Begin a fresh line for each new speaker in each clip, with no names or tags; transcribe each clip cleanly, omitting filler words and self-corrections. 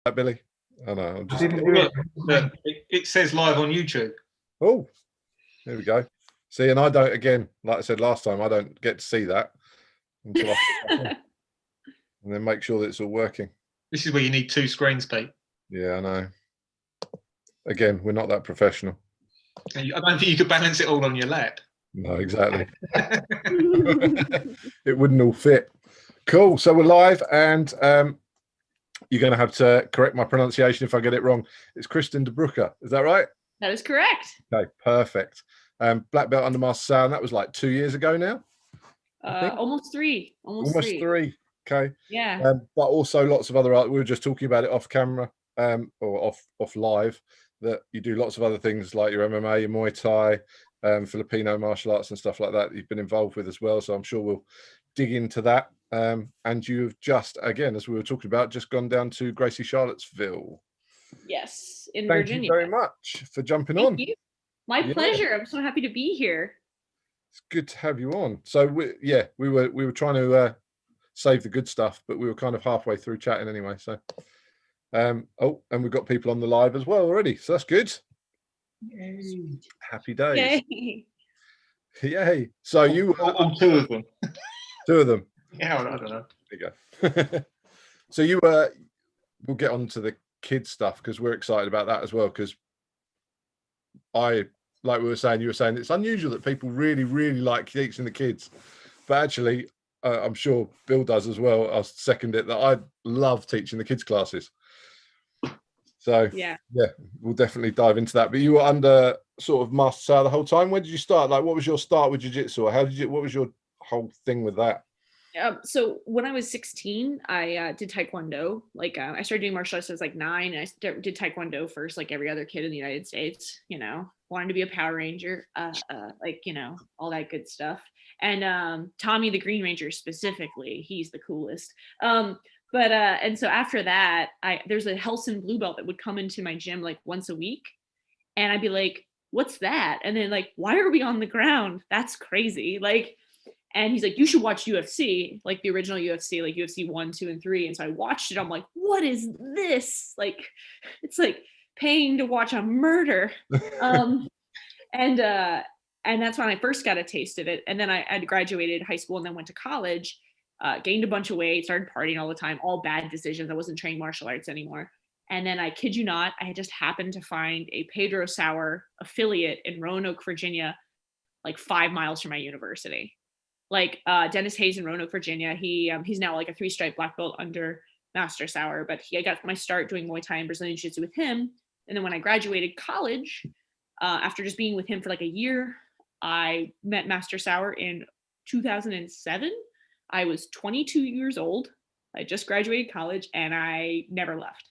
that, Billy? I know. I'm just...
Look, it says live on YouTube.
Oh, there we go. See, and I don't, again, like I said last time, I don't get to see that until I and then make sure that it's all working.
This is where you need two screens, Pete.
Yeah, I know. Again, we're not that professional.
I don't think you could balance it all on your lap.
No, exactly. It wouldn't all fit. Cool. So we're live, and you're going to have to correct my pronunciation if I get it wrong. It's Kristen DeBruycker. Is that right?
That is correct.
Okay, perfect. Black belt under Master Sauer. That was like 2 years ago now.
Almost three. Almost three.
Okay.
Yeah.
But also lots of other art. We were just talking about it off camera, or off live, that you do lots of other things like your MMA, your Muay Thai, Filipino martial arts and stuff like that you've been involved with as well. So I'm sure we'll dig into that. And you've just, again, as we were talking about, just gone down to Gracie Charlottesville.
Yes, in
Thank
Virginia.
you very much for jumping
Thank
on.
you. My pleasure. I'm so happy to be here.
It's good to have you on. So we were trying to save the good stuff, but we were kind of halfway through chatting anyway. So and we've got people on the live as well already, so that's good.
Yay.
Happy days.
Yay.
Yay. So you
on two of them.
Two of them.
Yeah, I don't know.
There you go. So you we'll get on to the kids stuff because we're excited about that as well, because like we were saying, you were saying it's unusual that people really like teaching the kids, but actually I'm sure Bill does as well. I'll second it, that I love teaching the kids classes. So yeah, we'll definitely dive into that. But you were under sort of Master Sauer the whole time. When did you start? Like, what was your start with jiu-jitsu, or what was your whole thing with that?
So when I was 16, I did Taekwondo. Like I started doing martial arts when I was like 9, and I did Taekwondo first, like every other kid in the United States, wanted to be a Power Ranger, all that good stuff. And Tommy the Green Ranger specifically, he's the coolest. And so after that, there's a Helson Blue Belt that would come into my gym like once a week, and I'd be like, what's that? And then like, why are we on the ground? That's crazy. Like, and he's like, you should watch UFC, like the original UFC, like UFC 1, 2, and 3. And so I watched it. I'm like, what is this? Like, it's like paying to watch a murder. And that's when I first got a taste of it. And then I graduated high school and then went to college, gained a bunch of weight, started partying all the time, all bad decisions. I wasn't training martial arts anymore. And then I kid you not, I had just happened to find a Pedro Sauer affiliate in Roanoke, Virginia, like 5 miles from my university. Like Dennis Hayes in Roanoke, Virginia. He's now like a 3-stripe black belt under Master Sauer, but I got my start doing Muay Thai and Brazilian Jiu-Jitsu with him. And then when I graduated college, after just being with him for like a year, I met Master Sauer in 2007. I was 22 years old. I just graduated college, and I never left.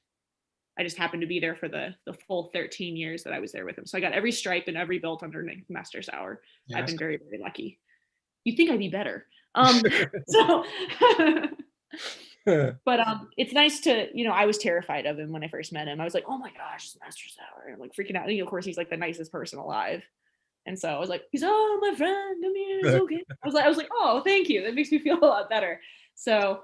I just happened to be there for the full 13 years that I was there with him. So I got every stripe and every belt under Master Sauer. Yes. I've been very, very lucky. You'd think I'd be better. But it's nice to, I was terrified of him when I first met him. I was like, oh my gosh, it's Master Sauer. I'm like freaking out. And of course, he's like the nicest person alive. And so I was like, oh, my friend, come here, it's okay. I was like, oh, thank you. That makes me feel a lot better. So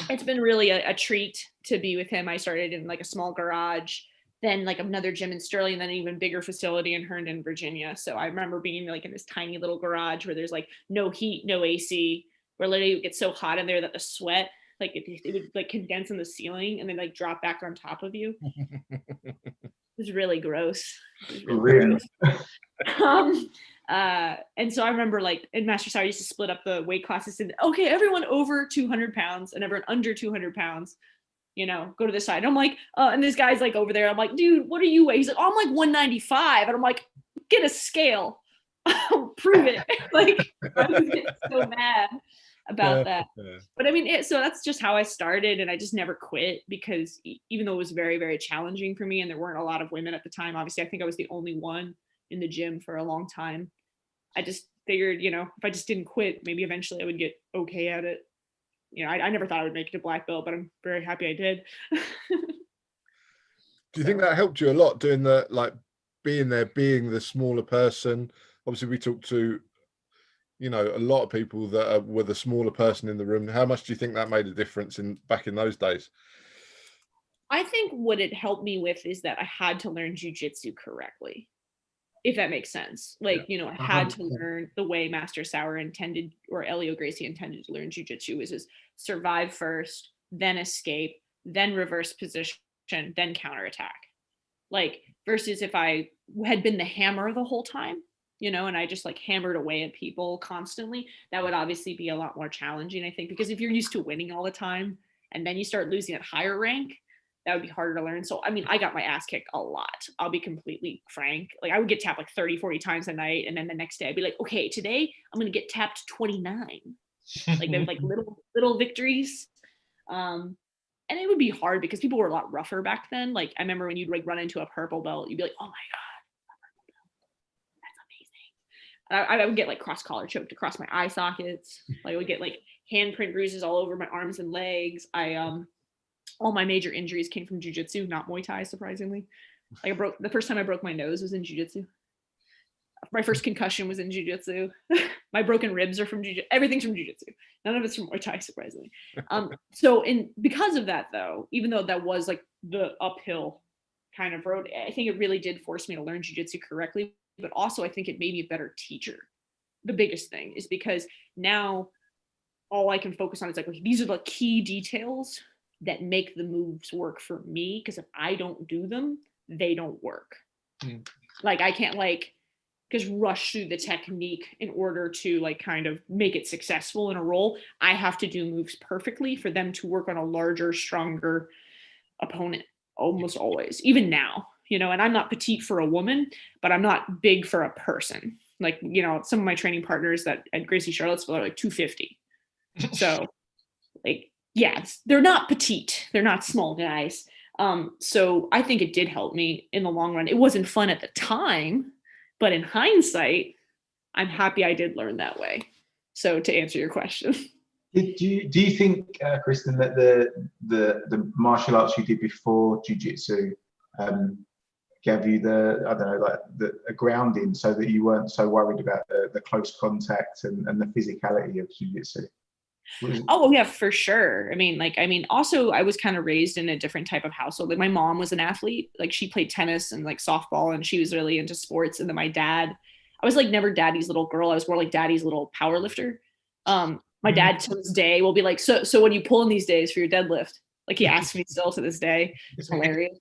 it's been really a treat to be with him. I started in like a small garage, then like another gym in Sterling, and then an even bigger facility in Herndon, Virginia. So I remember being like in this tiny little garage where there's like no heat, no AC, where literally it would get so hot in there that the sweat, like it would like condense in the ceiling and then like drop back on top of you. It was really gross. Gross. And so I remember like in Master Sauer, I used to split up the weight classes and okay, everyone over 200 pounds and everyone under 200 pounds, go to this side. And I'm like, and this guy's like over there. I'm like, dude, what are you weigh? He's like, oh, I'm like 195. And I'm like, get a scale. Prove it. Like, I was getting so mad about that. But I mean, so that's just how I started. And I just never quit because even though it was very, very challenging for me and there weren't a lot of women at the time, obviously, I think I was the only one in the gym for a long time. I just figured, if I just didn't quit, maybe eventually I would get okay at it. I never thought I would make it to black belt, but I'm very happy I did.
Do you think that helped you a lot doing being there, being the smaller person? Obviously, we talked to, a lot of people that were the smaller person in the room. How much do you think that made a difference back in those days?
I think what it helped me with is that I had to learn jujitsu correctly, if that makes sense. Like, you know, I had to
100%.
learn the way Master Sauer intended, or Elio Gracie intended to learn jujitsu, which is survive first, then escape, then reverse position, then counterattack. Like, versus if I had been the hammer the whole time, you know, and I just like hammered away at people constantly, that would obviously be a lot more challenging, I think, because if you're used to winning all the time and then you start losing at higher rank, that would be harder to learn. So, I mean, I got my ass kicked a lot. I'll be completely frank. Like, I would get tapped like 30, 40 times a night. And then the next day I'd be like, okay, today I'm going to get tapped 29. Like, there's like little victories. And it would be hard because people were a lot rougher back then. Like, I remember when you'd like run into a purple belt, you'd be like, oh my God, that's amazing. I would get like cross collar choked across my eye sockets. Like, I would get like handprint bruises all over my arms and legs. All my major injuries came from jiu-jitsu, not Muay Thai, surprisingly. Like, the first time I broke my nose was in jiu-jitsu. My first concussion was in jiu-jitsu. My broken ribs are from jiu-jitsu. Everything's from jiu-jitsu. None of it's from Muay Thai, surprisingly. So because of that, though, even though that was like the uphill kind of road, I think it really did force me to learn jiu-jitsu correctly. But also, I think it made me a better teacher. The biggest thing is because now all I can focus on is like, okay, these are the key details that make the moves work for me, because if I don't do them, they don't work. Like, I can't like just rush through the technique in order to like kind of make it successful in a role. I have to do moves perfectly for them to work on a larger, stronger opponent, almost always, even now, you know. And I'm not petite for a woman, but I'm not big for a person. Like, you know, some of my training partners that at Gracie Charlottesville are like 250. So like, yeah, they're not petite. They're not small guys. So I think it did help me in the long run. It wasn't fun at the time, but in hindsight, I'm happy I did learn that way. So to answer your question.
Do you think, Kristen, that the martial arts you did before jiu-jitsu gave you a grounding so that you weren't so worried about the close contact and the physicality of jiu-jitsu?
Oh yeah, for sure. I mean, also I was kind of raised in a different type of household. Like, my mom was an athlete. Like, she played tennis and like softball, and she was really into sports. And then my dad, I was like never daddy's little girl. I was more like daddy's little power lifter. My dad to this day will be like, so what are you pulling these days for your deadlift? Like, he asks me still to this day. It's hilarious.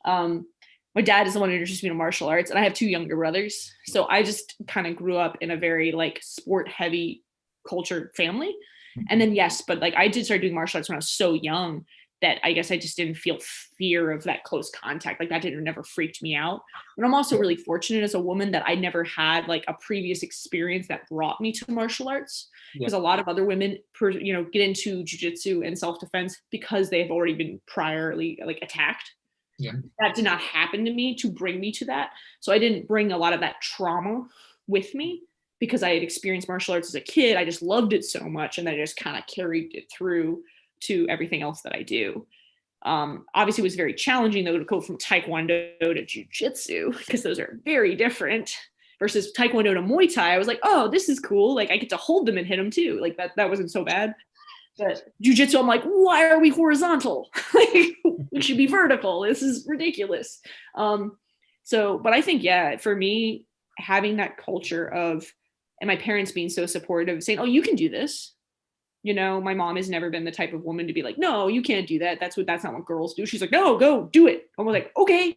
My dad is the one who introduced me to martial arts, and I have two younger brothers. So I just kind of grew up in a very like sport heavy culture family. And then, yes, but like, I did start doing martial arts when I was so young that I guess I just didn't feel fear of that close contact. Like, that never freaked me out. But I'm also really fortunate as a woman that I never had like a previous experience that brought me to martial arts. Because a lot of other women, get into jiu-jitsu and self-defense because they have already been priorly like attacked.
Yeah.
That did not happen to me to bring me to that. So I didn't bring a lot of that trauma with me, because I had experienced martial arts as a kid. I just loved it so much, and then I just kind of carried it through to everything else that I do. Obviously, it was very challenging, though, to go from Taekwondo to Jiu-Jitsu, because those are very different. Versus Taekwondo to Muay Thai, I was like, oh, this is cool. Like, I get to hold them and hit them too. Like, that wasn't so bad. But Jiu-Jitsu, I'm like, why are we horizontal? Like, we should be vertical. This is ridiculous. But I think, yeah, for me, having that culture of, and my parents being so supportive, saying, oh, you can do this. You know, my mom has never been the type of woman to be like, no, you can't do that. That's not what girls do. She's like, no, go do it. I'm like, okay.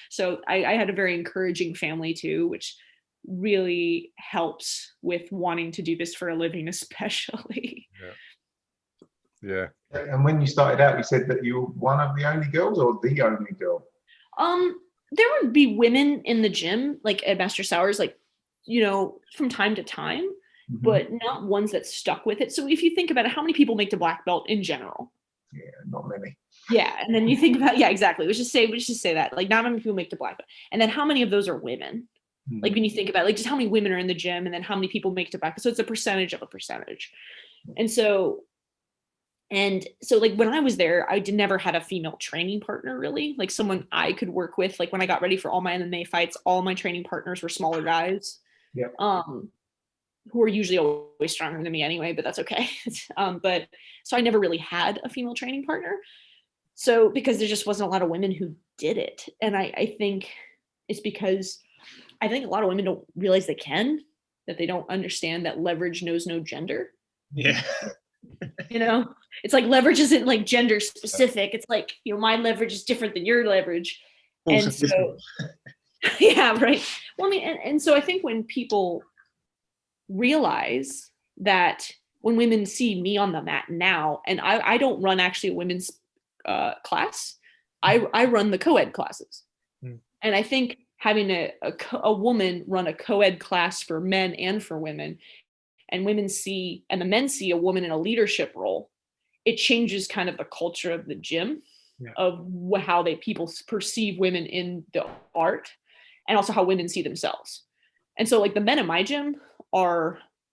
So I had a very encouraging family too, which really helps with wanting to do this for a living, especially.
Yeah.
And when you started out, you said that you were one of the only girls, or the only girl?
There would be women in the gym, like at Master Sauer's, like, you know, from time to time, but not ones that stuck with it. So if you think about it, how many people make the black belt in general?
Yeah, not many.
Yeah. And then you think about, yeah, exactly. We should just say that, like, not many people make the black belt. And then how many of those are women? Like, when you think about, like, just how many women are in the gym, and then how many people make it to black belt. So it's a percentage of a percentage. And so like, when I was there, I never had a female training partner, really, like someone I could work with. Like, when I got ready for all my MMA fights, all my training partners were smaller guys.
Yeah.
Who are usually always stronger than me anyway, but that's okay. But so I never really had a female training partner. So because there just wasn't a lot of women who did it. And I think it's because I think a lot of women don't realize they can, that they don't understand that leverage knows no gender.
Yeah.
You know, it's like leverage isn't like gender specific. It's like, you know, my leverage is different than your leverage. And so, yeah, right. Well, I mean, and so I think when people realize that when women see me on the mat now, and I don't run actually a women's class, I run the co-ed classes. And I think having a woman run a co-ed class for men and for women, and women see, and the men see a woman in a leadership role, it changes kind of the culture of the gym, of how people perceive women in the art, and also how women see themselves. And so like the men in my gym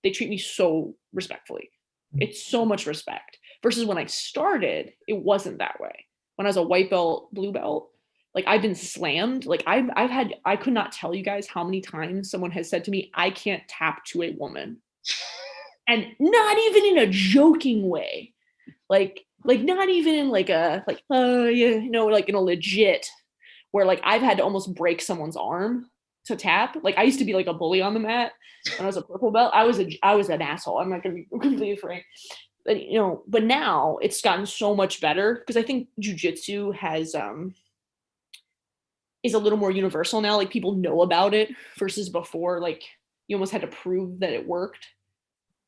they treat me so respectfully. It's so much respect versus when I started, it wasn't that way. When I was a white belt, blue belt, like I've been slammed. Like I could not tell you guys how many times someone has said to me, I can't tap to a woman. And not even in a joking way. Like not even in like a, like, you know, like in a legit, where like I've had to almost break someone's arm to tap. Like I used to be like a bully on the mat when I was a purple belt. I was an asshole. I'm not gonna be completely frank. But you know, but now it's gotten so much better because I think jiu-jitsu has is a little more universal now. Like people know about it versus before, like you almost had to prove that it worked.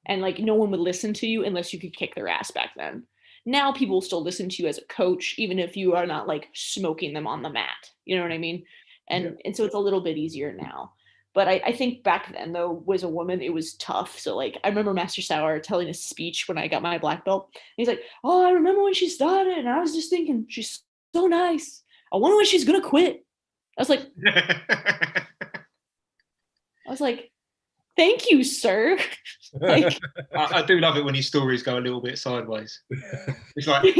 And like no one would listen to you unless you could kick their ass back then. Now people will still listen to you as a coach, even if you are not like smoking them on the mat. You know what I mean? And so it's a little bit easier now. But I think back then though, was a woman, it was tough. So like I remember Master Sauer telling a speech when I got my black belt. And he's like, oh, I remember when she started and I was just thinking, she's so nice. I wonder when she's gonna quit. I was like, thank you, sir. Like,
I do love it when his stories go a little bit sideways. It's like,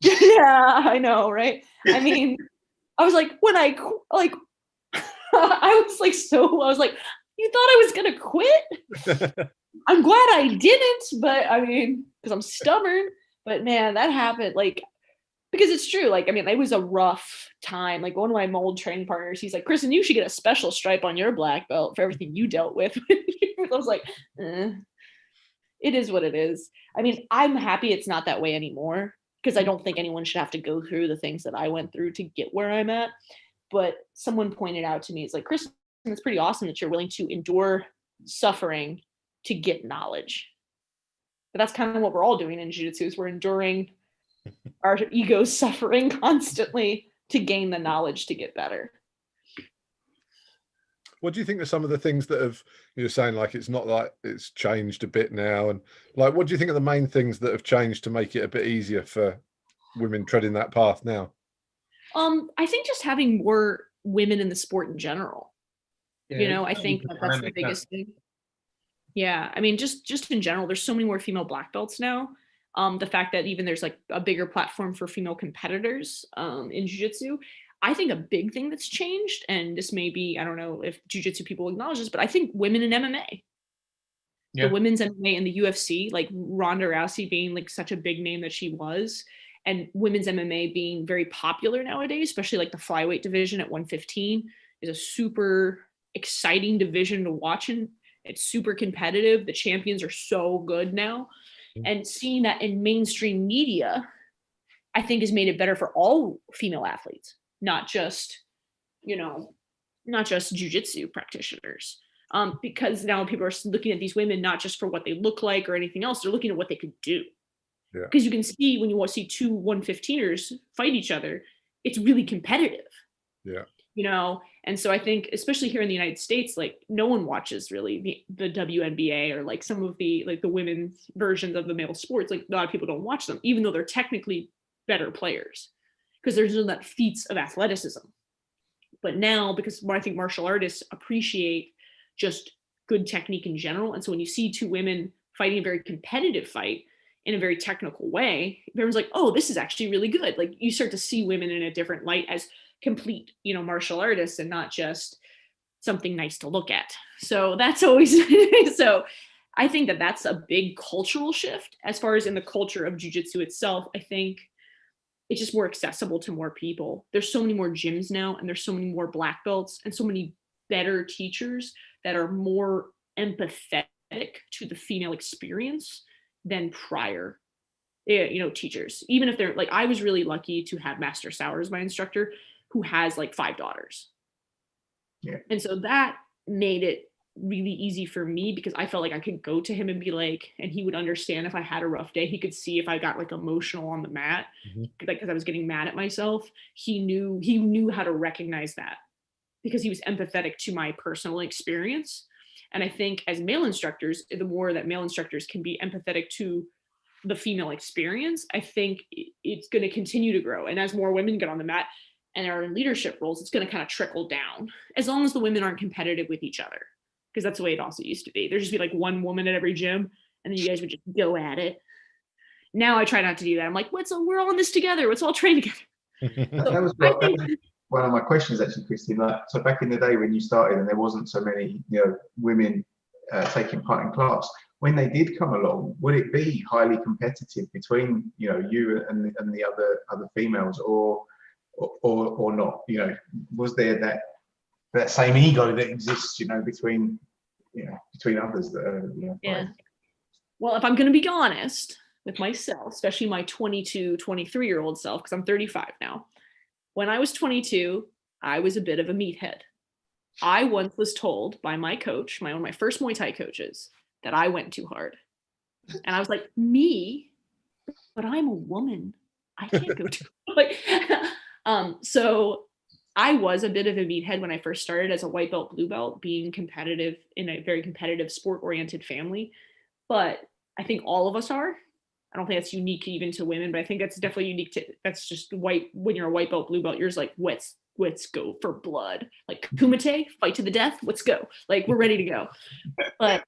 yeah, I know, right? I mean, I was like, when I like, I was like, you thought I was gonna quit? I'm glad I didn't, but I mean, because I'm stubborn. But man, that happened. Like, because it's true. Like, I mean, it was a rough time. Like one of my old training partners, he's like, Kristen, you should get a special stripe on your black belt for everything you dealt with. I was like, it is what it is. I mean, I'm happy it's not that way anymore because I don't think anyone should have to go through the things that I went through to get where I'm at. But someone pointed out to me, it's like, Kristen, it's pretty awesome that you're willing to endure suffering to get knowledge. But that's kind of what we're all doing in jiu-jitsu, is we're enduring our egos suffering constantly to gain the knowledge to get better.
What do you think are some of the things that have, you're saying like it's not like it's changed a bit now, and like what do you think are the main things that have changed to make it a bit easier for women treading that path now?
I think just having more women in the sport in general.
yeah,
You know, I think that's the biggest thing. Yeah, I mean, just in general, there's so many more female black belts now. The fact that even there's like a bigger platform for female competitors in jiu-jitsu, I think a big thing that's changed, and this may be, I don't know if jiu-jitsu people acknowledge this, but I think women in MMA, the women's MMA in the UFC, like Ronda Rousey being like such a big name that she was, and women's MMA being very popular nowadays, especially like the flyweight division at 115 is a super exciting division to watch, and it's super competitive. The champions are so good now. And seeing that in mainstream media, I think has made it better for all female athletes, not just jiu-jitsu practitioners. Because now people are looking at these women, not just for what they look like or anything else, they're looking at what they could do. Because you can see when you want to see two 115ers fight each other, it's really competitive. Yeah. You know, and so I think, especially here in the United States, like no one watches really the WNBA or like some of the like the women's versions of the male sports. Like a lot of people don't watch them, even though they're technically better players, because there's no that feats of athleticism. But now, because I think martial artists appreciate just good technique in general, and so when you see two women fighting a very competitive fight in a very technical way, everyone's like, oh, this is actually really good. Like you start to see women in a different light as complete, you know, martial artists and not just something nice to look at. So that's always, so I think that that's a big cultural shift as far as in the culture of jiu-jitsu itself. I think it's just more accessible to more people. There's so many more gyms now, and there's so many more black belts and so many better teachers that are more empathetic to the female experience than prior, teachers. Even if they're like, I was really lucky to have Master Sauer as my instructor, who has like 5 daughters.
Yeah.
And so that made it really easy for me, because I felt like I could go to him and be like, and he would understand if I had a rough day. He could see if I got like emotional on the mat, like, because I was getting mad at myself. He knew how to recognize that, because he was empathetic to my personal experience. And I think as male instructors, the more that male instructors can be empathetic to the female experience, I think it's going to continue to grow. And as more women get on the mat and are in leadership roles, it's going to kind of trickle down, as long as the women aren't competitive with each other, because that's the way it also used to be. There'd just be like one woman at every gym, and then you guys would just go at it. Now I try not to do that. I'm like, we're all in this together. Let's all train together.
That was one of my questions, actually, Christine. Like, so back in the day when you started, and there wasn't so many, women taking part in class, when they did come along, would it be highly competitive between, you and the other females, or not? Was there that same ego that exists, between others that are,
Yeah. Well, if I'm going to be honest with myself, especially my 22, 23-year-old self, because I'm 35 now. When I was 22, I was a bit of a meathead. I once was told by my coach, one of my first Muay Thai coaches, that I went too hard. And I was like, me? But I'm a woman. I can't go too hard. So I was a bit of a meathead when I first started as a white belt, blue belt, being competitive in a very competitive sport-oriented family. But I think all of us are. I don't think that's unique even to women, but I think that's definitely unique to, that's just white. When you're a white belt, blue belt, you're just like, let's go for blood. Like Kumite, fight to the death, let's go. Like, we're ready to go. But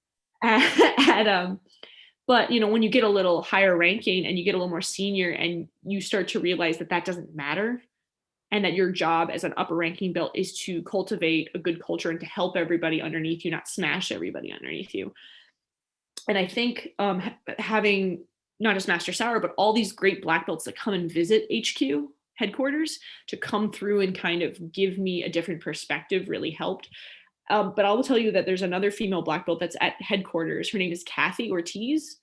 but when you get a little higher ranking and you get a little more senior, and you start to realize that that doesn't matter, and that your job as an upper ranking belt is to cultivate a good culture and to help everybody underneath you, not smash everybody underneath you. And I think having not just Master Sauer, but all these great black belts that come and visit HQ headquarters to come through and kind of give me a different perspective really helped. But I will tell you that there's another female black belt that's at headquarters. Her name is Kathy Ortiz,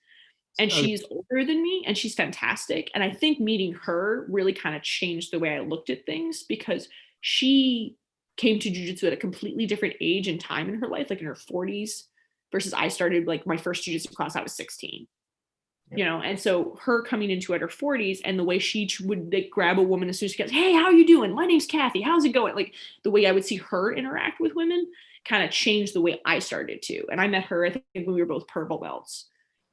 and she's older than me, and she's fantastic. And I think meeting her really kind of changed the way I looked at things, because she came to jiu-jitsu at a completely different age and time in her life, like in her 40s, versus I started like my first jiu-jitsu class, I was 16. And so her coming into at her 40s, and the way she would like grab a woman as soon as she goes, hey, how are you doing? My name's Kathy. How's it going? Like, the way I would see her interact with women kind of changed the way I started to. And I met her, I think, when we were both purple belts.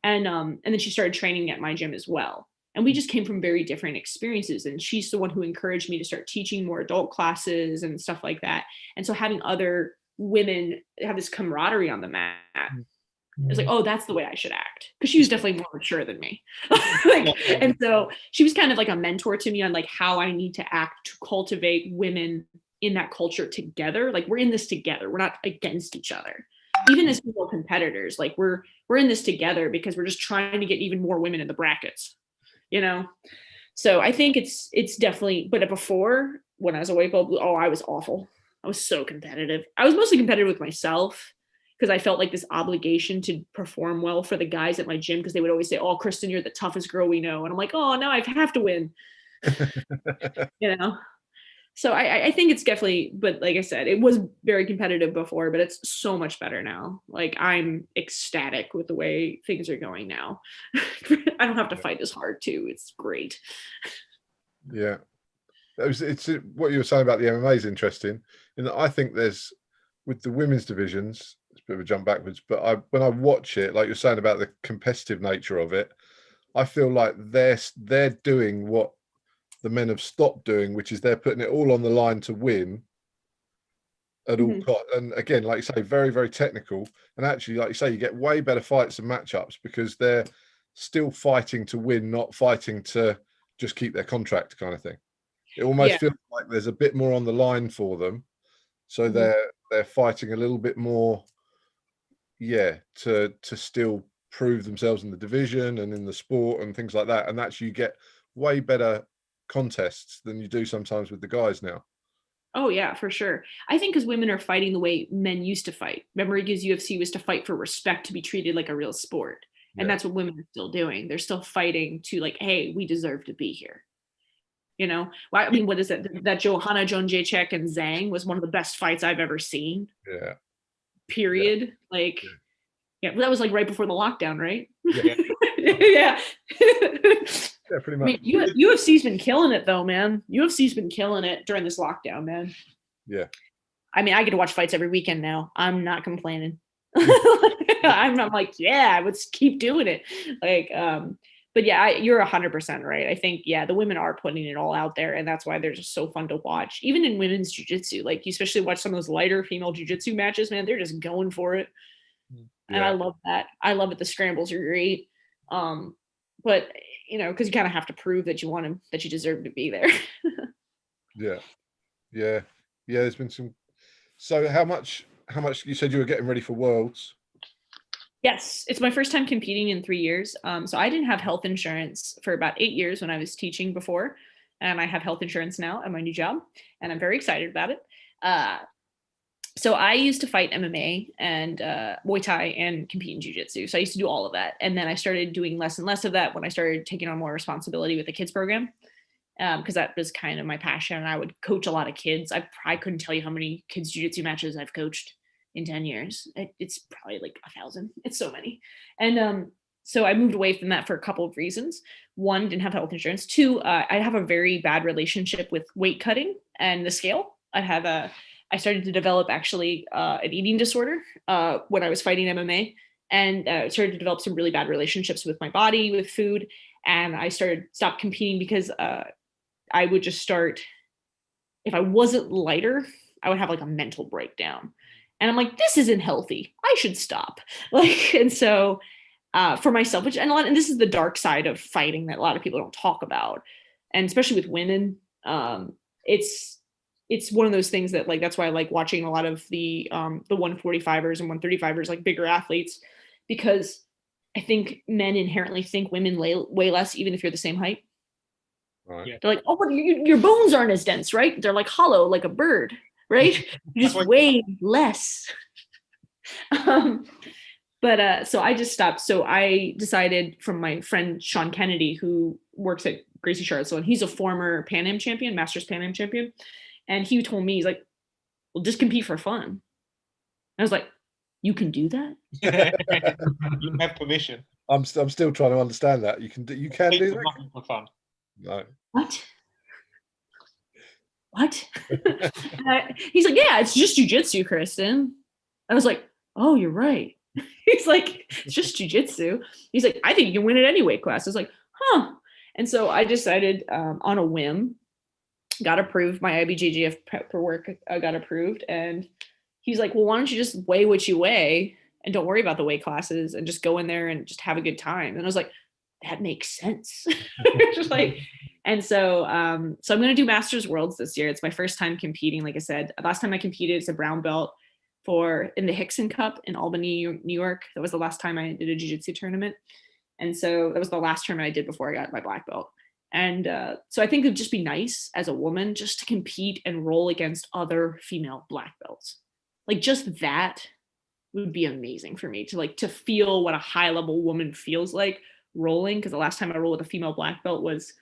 And then she started training at my gym as well. And we just came from very different experiences. And she's the one who encouraged me to start teaching more adult classes and stuff like that. And so having other women have this camaraderie on the mat, it was like, oh, that's the way I should act. Because she was definitely more mature than me. And so she was kind of like a mentor to me on like how I need to act to cultivate women in that culture together. Like, we're in this together. We're not against each other. Even as people competitors, like we're in this together because we're just trying to get even more women in the brackets, So I think it's definitely, but before, when I was a white belt, I was awful. I was so competitive. I was mostly competitive with myself, because I felt like this obligation to perform well for the guys at my gym, because they would always say, oh, Kristen, you're the toughest girl we know. And I'm like, oh, no, I have to win. So I think it's definitely, but like I said, it was very competitive before, but it's so much better now. Like, I'm ecstatic with the way things are going now. I don't have to fight as hard too. It's great.
Yeah. It's what you were saying about the MMA is interesting. And I think there's, with the women's divisions, it's a bit of a jump backwards, but when I watch it, like you're saying about the competitive nature of it, I feel like they're doing what the men have stopped doing, which is they're putting it all on the line to win at all costs. And again, like you say, very, very technical. And actually, like you say, you get way better fights and matchups because they're still fighting to win, not fighting to just keep their contract, kind of thing. It almost feels like there's a bit more on the line for them. So they're fighting a little bit more, to still prove themselves in the division and in the sport and things like that. And that's, you get way better contests than you do sometimes with the guys now.
Oh yeah, for sure. I think because women are fighting the way men used to fight. Remember, because UFC was to fight for respect, to be treated like a real sport. And that's what women are still doing. They're still fighting to like, hey, we deserve to be here. You know, well, I mean, what is it? That Johanna Jędrzejczyk and Zhang was one of the best fights I've ever seen.
Yeah.
Period.
Yeah.
Like, yeah, that was like right before the lockdown, right?
Yeah.
Yeah.
Yeah, pretty much.
I mean, UFC's been killing it though, man. UFC's been killing it during this lockdown, man.
Yeah.
I mean, I get to watch fights every weekend now. I'm not complaining. I'm like, yeah, let's keep doing it. Like, but yeah, you're 100% right. I think, yeah, the women are putting it all out there, and that's why they're just so fun to watch. Even in women's jiu-jitsu, like you especially watch some of those lighter female jiu-jitsu matches, man, they're just going for it. And I love that. I love it. The scrambles are great. But you know, because you kind of have to prove that you want to, that you deserve to be there.
Yeah. There's been some. So how much you said you were getting ready for Worlds?
Yes, it's my first time competing in 3 years. So I didn't have health insurance for about 8 years when I was teaching before, and I have health insurance now at my new job, and I'm very excited about it. So I used to fight MMA and Muay Thai and compete in Jiu-Jitsu. So I used to do all of that. And then I started doing less and less of that when I started taking on more responsibility with the kids program, because that was kind of my passion. And I would coach a lot of kids. I couldn't tell you how many kids Jiu-Jitsu matches I've coached in 10 years. It's probably like 1,000. It's so many. And so I moved away from that for a couple of reasons. One, didn't have health insurance. Two, I have a very bad relationship with weight cutting and the scale. I started to develop actually an eating disorder when I was fighting MMA, and started to develop some really bad relationships with my body, with food. And I stopped competing because I would just start, if I wasn't lighter, I would have like a mental breakdown. And I'm like, this isn't healthy. I should stop. Like, and so for myself, and this is the dark side of fighting that a lot of people don't talk about. And especially with women, it's one of those things that, like, that's why I like watching a lot of the 145ers and 135ers, like bigger athletes, because I think men inherently think women weigh less, even if you're the same height.
Right.
They're like, oh, but your bones aren't as dense, right? They're like hollow, like a bird, right? You just weigh less. But so I just stopped. So I decided, from my friend Sean Kennedy, who works at Gracie Charlottesville, and he's a former Pan Am champion, Masters Pan Am champion. And he told me, he's like, well, just compete for fun. And I was like, you can do that?
You have permission.
I'm still trying to understand that. You can do that
for fun.
No.
What? He's like, yeah, it's just jiu-jitsu, Kristen. I was like, oh, you're right. He's like, it's just jiu-jitsu. He's like, I think you can win at any weight class. I was like, huh. And so I decided on a whim, got approved. My IBJJF paperwork got approved. And he's like, well, why don't you just weigh what you weigh and don't worry about the weight classes and just go in there and just have a good time. And I was like, that makes sense. Just like, and so I'm going to do Masters Worlds this year. It's my first time competing. Like I said, last time I competed, it's a brown belt in the Hickson Cup in Albany, New York. That was the last time I did a jiu-jitsu tournament. And so that was the last tournament I did before I got my black belt. And so I think it'd just be nice as a woman just to compete and roll against other female black belts. Like, just that would be amazing for me to feel what a high level woman feels like rolling. Because the last time I rolled with a female black belt was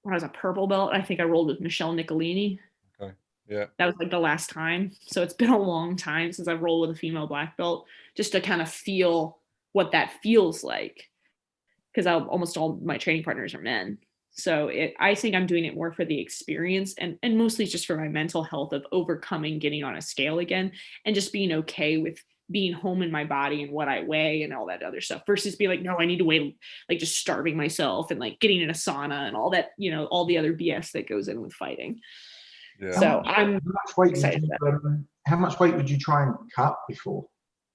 when I was a purple belt. I think I rolled with Michelle Nicolini.
Okay. Yeah.
That was like the last time. So it's been a long time since I've rolled with a female black belt, just to kind of feel what that feels like. Because almost all my training partners are men. So I think I'm doing it more for the experience and mostly just for my mental health of overcoming getting on a scale again and just being okay with being home in my body and what I weigh and all that other stuff, versus being like, no, I need to weigh, like just starving myself and like getting in a sauna and all that, all the other BS that goes in with fighting. Yeah. So I'm excited about it.
How much weight would you try and cut before?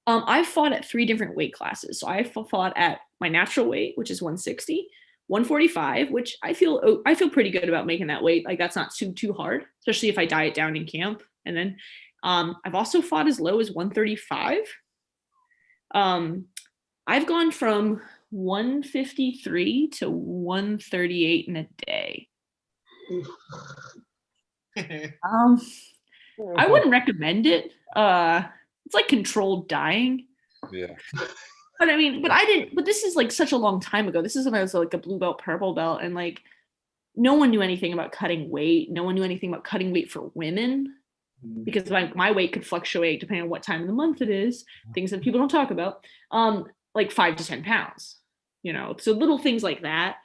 I've fought at 3 different weight classes. So I fought at my natural weight, which is 160, 145, which I feel pretty good about making that weight. Like, that's not too hard, especially if I diet down in camp. And then I've also fought as low as 135. I've gone from 153 to 138 in a day. I wouldn't recommend it. It's like controlled dying.
Yeah.
But I mean, but this is like such a long time ago. This is when I was like a blue belt, purple belt, and like no one knew anything about cutting weight. No one knew anything about cutting weight for women, because my weight could fluctuate depending on what time of the month it is, things that people don't talk about, like 5 to 10 pounds, so little things like that,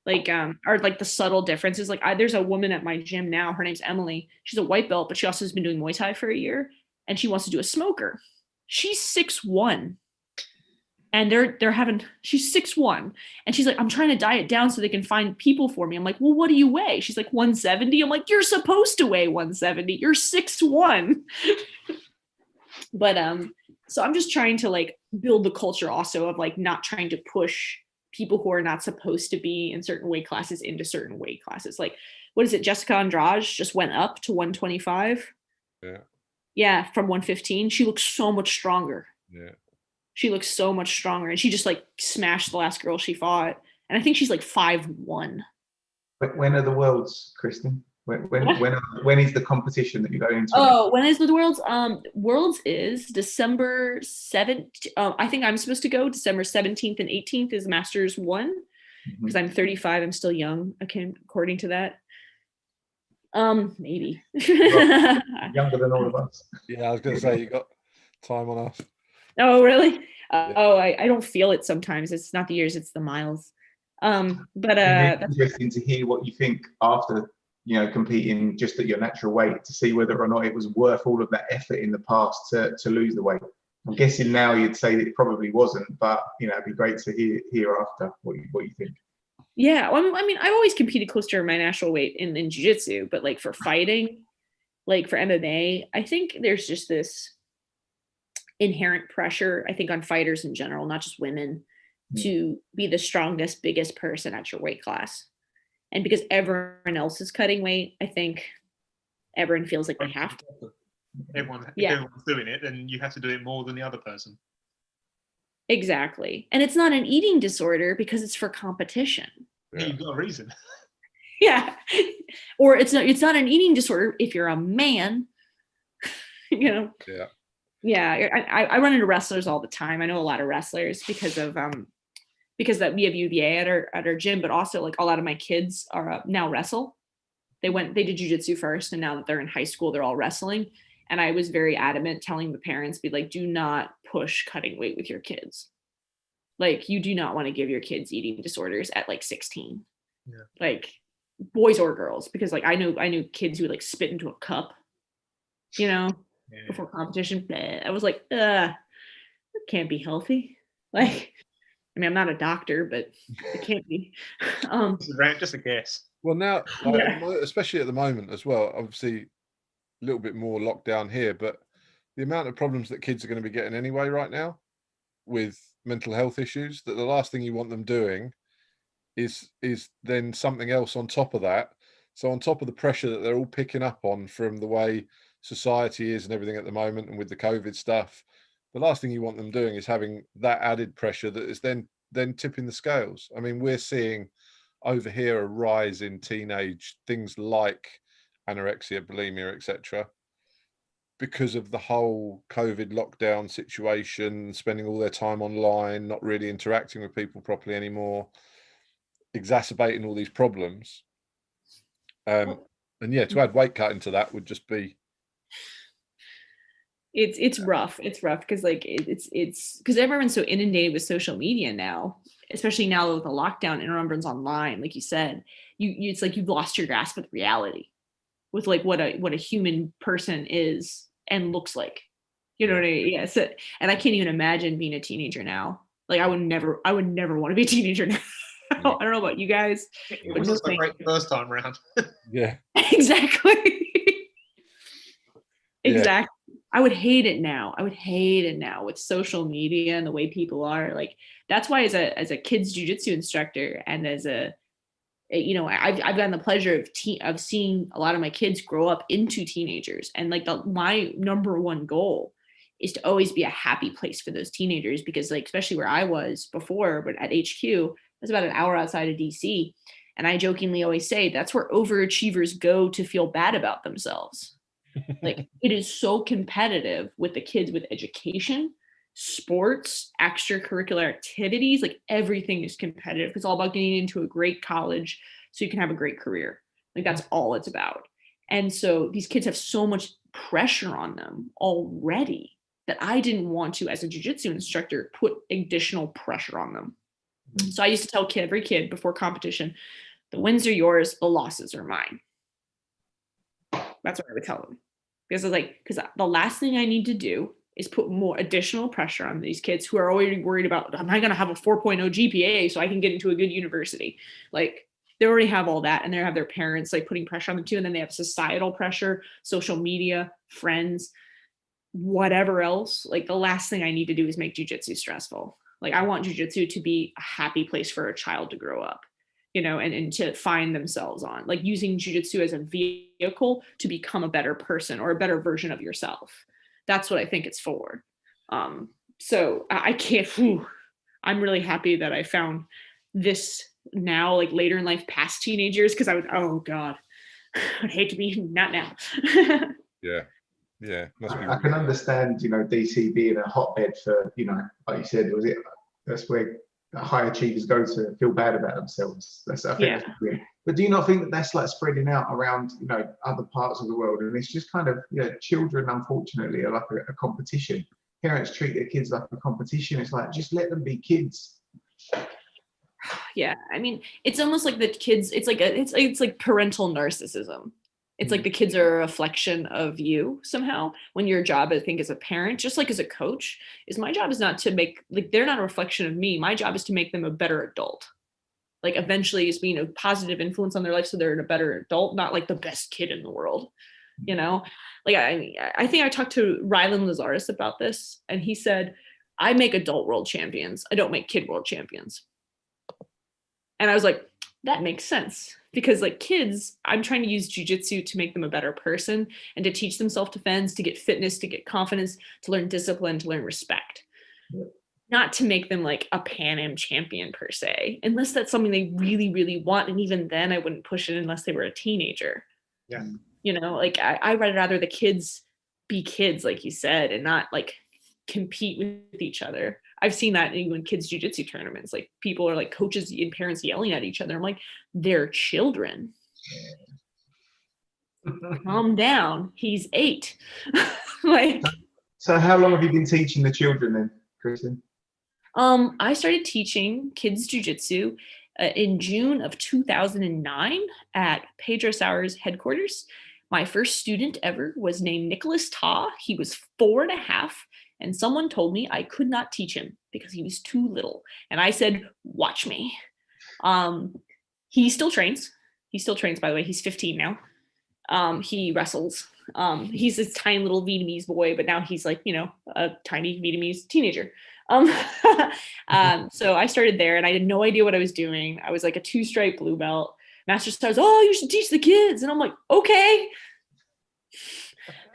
like, are like the subtle differences. Like there's a woman at my gym now, her name's Emily. She's a white belt, but she also has been doing Muay Thai for a year, and she wants to do a smoker. She's 6'1". And she's 6'1", and she's like, I'm trying to diet down so they can find people for me. I'm like, well, what do you weigh? She's like, 170. I'm like, you're supposed to weigh 170. You're 6'1". But so I'm just trying to like build the culture also of like not trying to push people who are not supposed to be in certain weight classes into certain weight classes. Like, what is it? Jessica Andrade just went up to 125. Yeah, from 115. She looks so much stronger.
Yeah.
She looks so much stronger, and she just like smashed the last girl she fought. And I think she's like 5'1".
When are the Worlds, Kristen? When is the competition that you're going into?
Oh, when is the Worlds? Worlds is December 7th. I think I'm supposed to go December 17th and 18th is Masters 1, because I'm 35. I'm still young, according to that. Maybe.
Younger than all of us.
Yeah, I was going to say, you got time on us.
Oh, really? Oh, I don't feel it sometimes. It's not the years, it's the miles. But
it's interesting to hear what you think after, competing just at your natural weight, to see whether or not it was worth all of that effort in the past to lose the weight. I'm guessing now you'd say that it probably wasn't, but it'd be great to hear after what you think.
Yeah, well, I mean, I've always competed close to my natural weight in jiu-jitsu, but like for fighting, like for MMA, I think there's just this inherent pressure, I think, on fighters in general, not just women, to be the strongest, biggest person at your weight class. And because everyone else is cutting weight, I think everyone feels like they have to.
If everyone's doing it, then you have to do it more than the other person.
Exactly. And it's not an eating disorder because it's for competition.
Yeah. You've got a reason.
Yeah. Or it's not an eating disorder if you're a man.
Yeah.
Yeah, I run into wrestlers all the time. I know a lot of wrestlers because that we have UVA at our gym, but also like a lot of my kids are now wrestle. They did jiu-jitsu first, and now that they're in high school, they're all wrestling. And I was very adamant telling the parents, be like, do not push cutting weight with your kids. Like, you do not want to give your kids eating disorders at like 16.
Yeah.
Like boys or girls, because like I knew kids who would like spit into a cup, before competition. I was like, that can't be healthy. Like, I mean, I'm not a doctor, but it can't be.
Just a guess.
Well, now, especially at the moment as well, obviously a little bit more lockdown here, but the amount of problems that kids are going to be getting anyway right now with mental health issues, that the last thing you want them doing is then something else on top of that. So on top of the pressure that they're all picking up on from the way society is and everything at the moment, and with the COVID stuff, the last thing you want them doing is having that added pressure that is then tipping the scales. I mean, we're seeing over here a rise in teenage things like anorexia, bulimia, etc., because of the whole COVID lockdown situation, spending all their time online, not really interacting with people properly anymore, exacerbating all these problems. And yeah, to add weight cutting to that would just be,
it's rough. It's rough because like it's because everyone's so inundated with social media now, especially now with the lockdown and everyone's online. Like you said, it's like you've lost your grasp of reality with like what a human person is and looks like. You know what I mean? Yeah. So, and I can't even imagine being a teenager now. Like I would never want to be a teenager now. I don't know about you guys.
It was so great the first time around.
Yeah.
Exactly.
Yeah.
Exactly. I would hate it now. With social media and the way people are. Like that's why as a kids jiu-jitsu instructor and as I've gotten the pleasure of seeing a lot of my kids grow up into teenagers, and like my number one goal is to always be a happy place for those teenagers, because like especially where I was before, but at HQ, it was about an hour outside of DC, And I jokingly always say that's where overachievers go to feel bad about themselves. Like, it is so competitive with the kids with education, sports, extracurricular activities. Like, everything is competitive. It's all about getting into a great college so you can have a great career. Like, that's all it's about. And so these kids have so much pressure on them already that I didn't want to, as a jiu-jitsu instructor, put additional pressure on them. So I used to tell every kid before competition, the wins are yours, the losses are mine. That's what I would tell them. Because I was like, because the last thing I need to do is put more additional pressure on these kids who are already worried about, am I going to have a 4.0 GPA so I can get into a good university? Like, they already have all that, and they have their parents like putting pressure on them too. And then they have societal pressure, social media, friends, whatever else. Like, the last thing I need to do is make jiu-jitsu stressful. Like, I want jiu-jitsu to be a happy place for a child to grow up, you know, and to find themselves on, like, using jiu-jitsu as a vehicle to become a better person or a better version of yourself. That's what I think it's for. So I can't, I'm really happy that I found this now, like later in life, past teenage years, because I would, oh God, I'd hate to be not now.
Yeah, must be.
I can understand, you know, DC being a hotbed for, you know, like you said, that's where high achievers go to feel bad about themselves. I think that's weird. But do you not think that that's like spreading out around, you know, other parts of the world? And it's just kind of, you know, children, unfortunately, are like a competition. Parents treat their kids like a competition. It's like, just let them be kids.
Yeah, I mean, it's almost like the kids, it's like parental narcissism. It's like the kids are a reflection of you somehow, when your job, I think, as a parent, just like as a coach, is my job is not to make, like, they're not a reflection of me. My job is to make them a better adult. Like, eventually is being a positive influence on their life so they're a better adult, not like the best kid in the world, you know? Like, I think I talked to Rylan Lazarus about this, and he said, I make adult world champions. I don't make kid world champions. And I was like, that makes sense, because like kids, I'm trying to use jiu-jitsu to make them a better person and to teach them self-defense, to get fitness, to get confidence, to learn discipline, to learn respect. Yep. Not to make them like a Pan Am champion per se, unless that's something they really, really want. And even then I wouldn't push it unless they were a teenager.
Yeah.
You know, like I'd rather the kids be kids, like you said, and not like compete with each other. I've seen that in kids jiu-jitsu tournaments. Like, people are like, coaches and parents yelling at each other. I'm like, they're children. Calm down. He's 8. Like,
so how long have you been teaching the children then, Kristen?
I started teaching kids jiu-jitsu in June of 2009 at Pedro Sauer's headquarters. My first student ever was named Nicholas Ta. He was 4.5. And someone told me I could not teach him because he was too little. And I said, watch me. He still trains. He still trains, by the way. He's 15 now. He wrestles. He's this tiny little Vietnamese boy, but now he's like, you know, a tiny Vietnamese teenager. So I started there, and I had no idea what I was doing. I was like a 2-stripe blue belt. Master starts, oh, you should teach the kids. And I'm like, okay.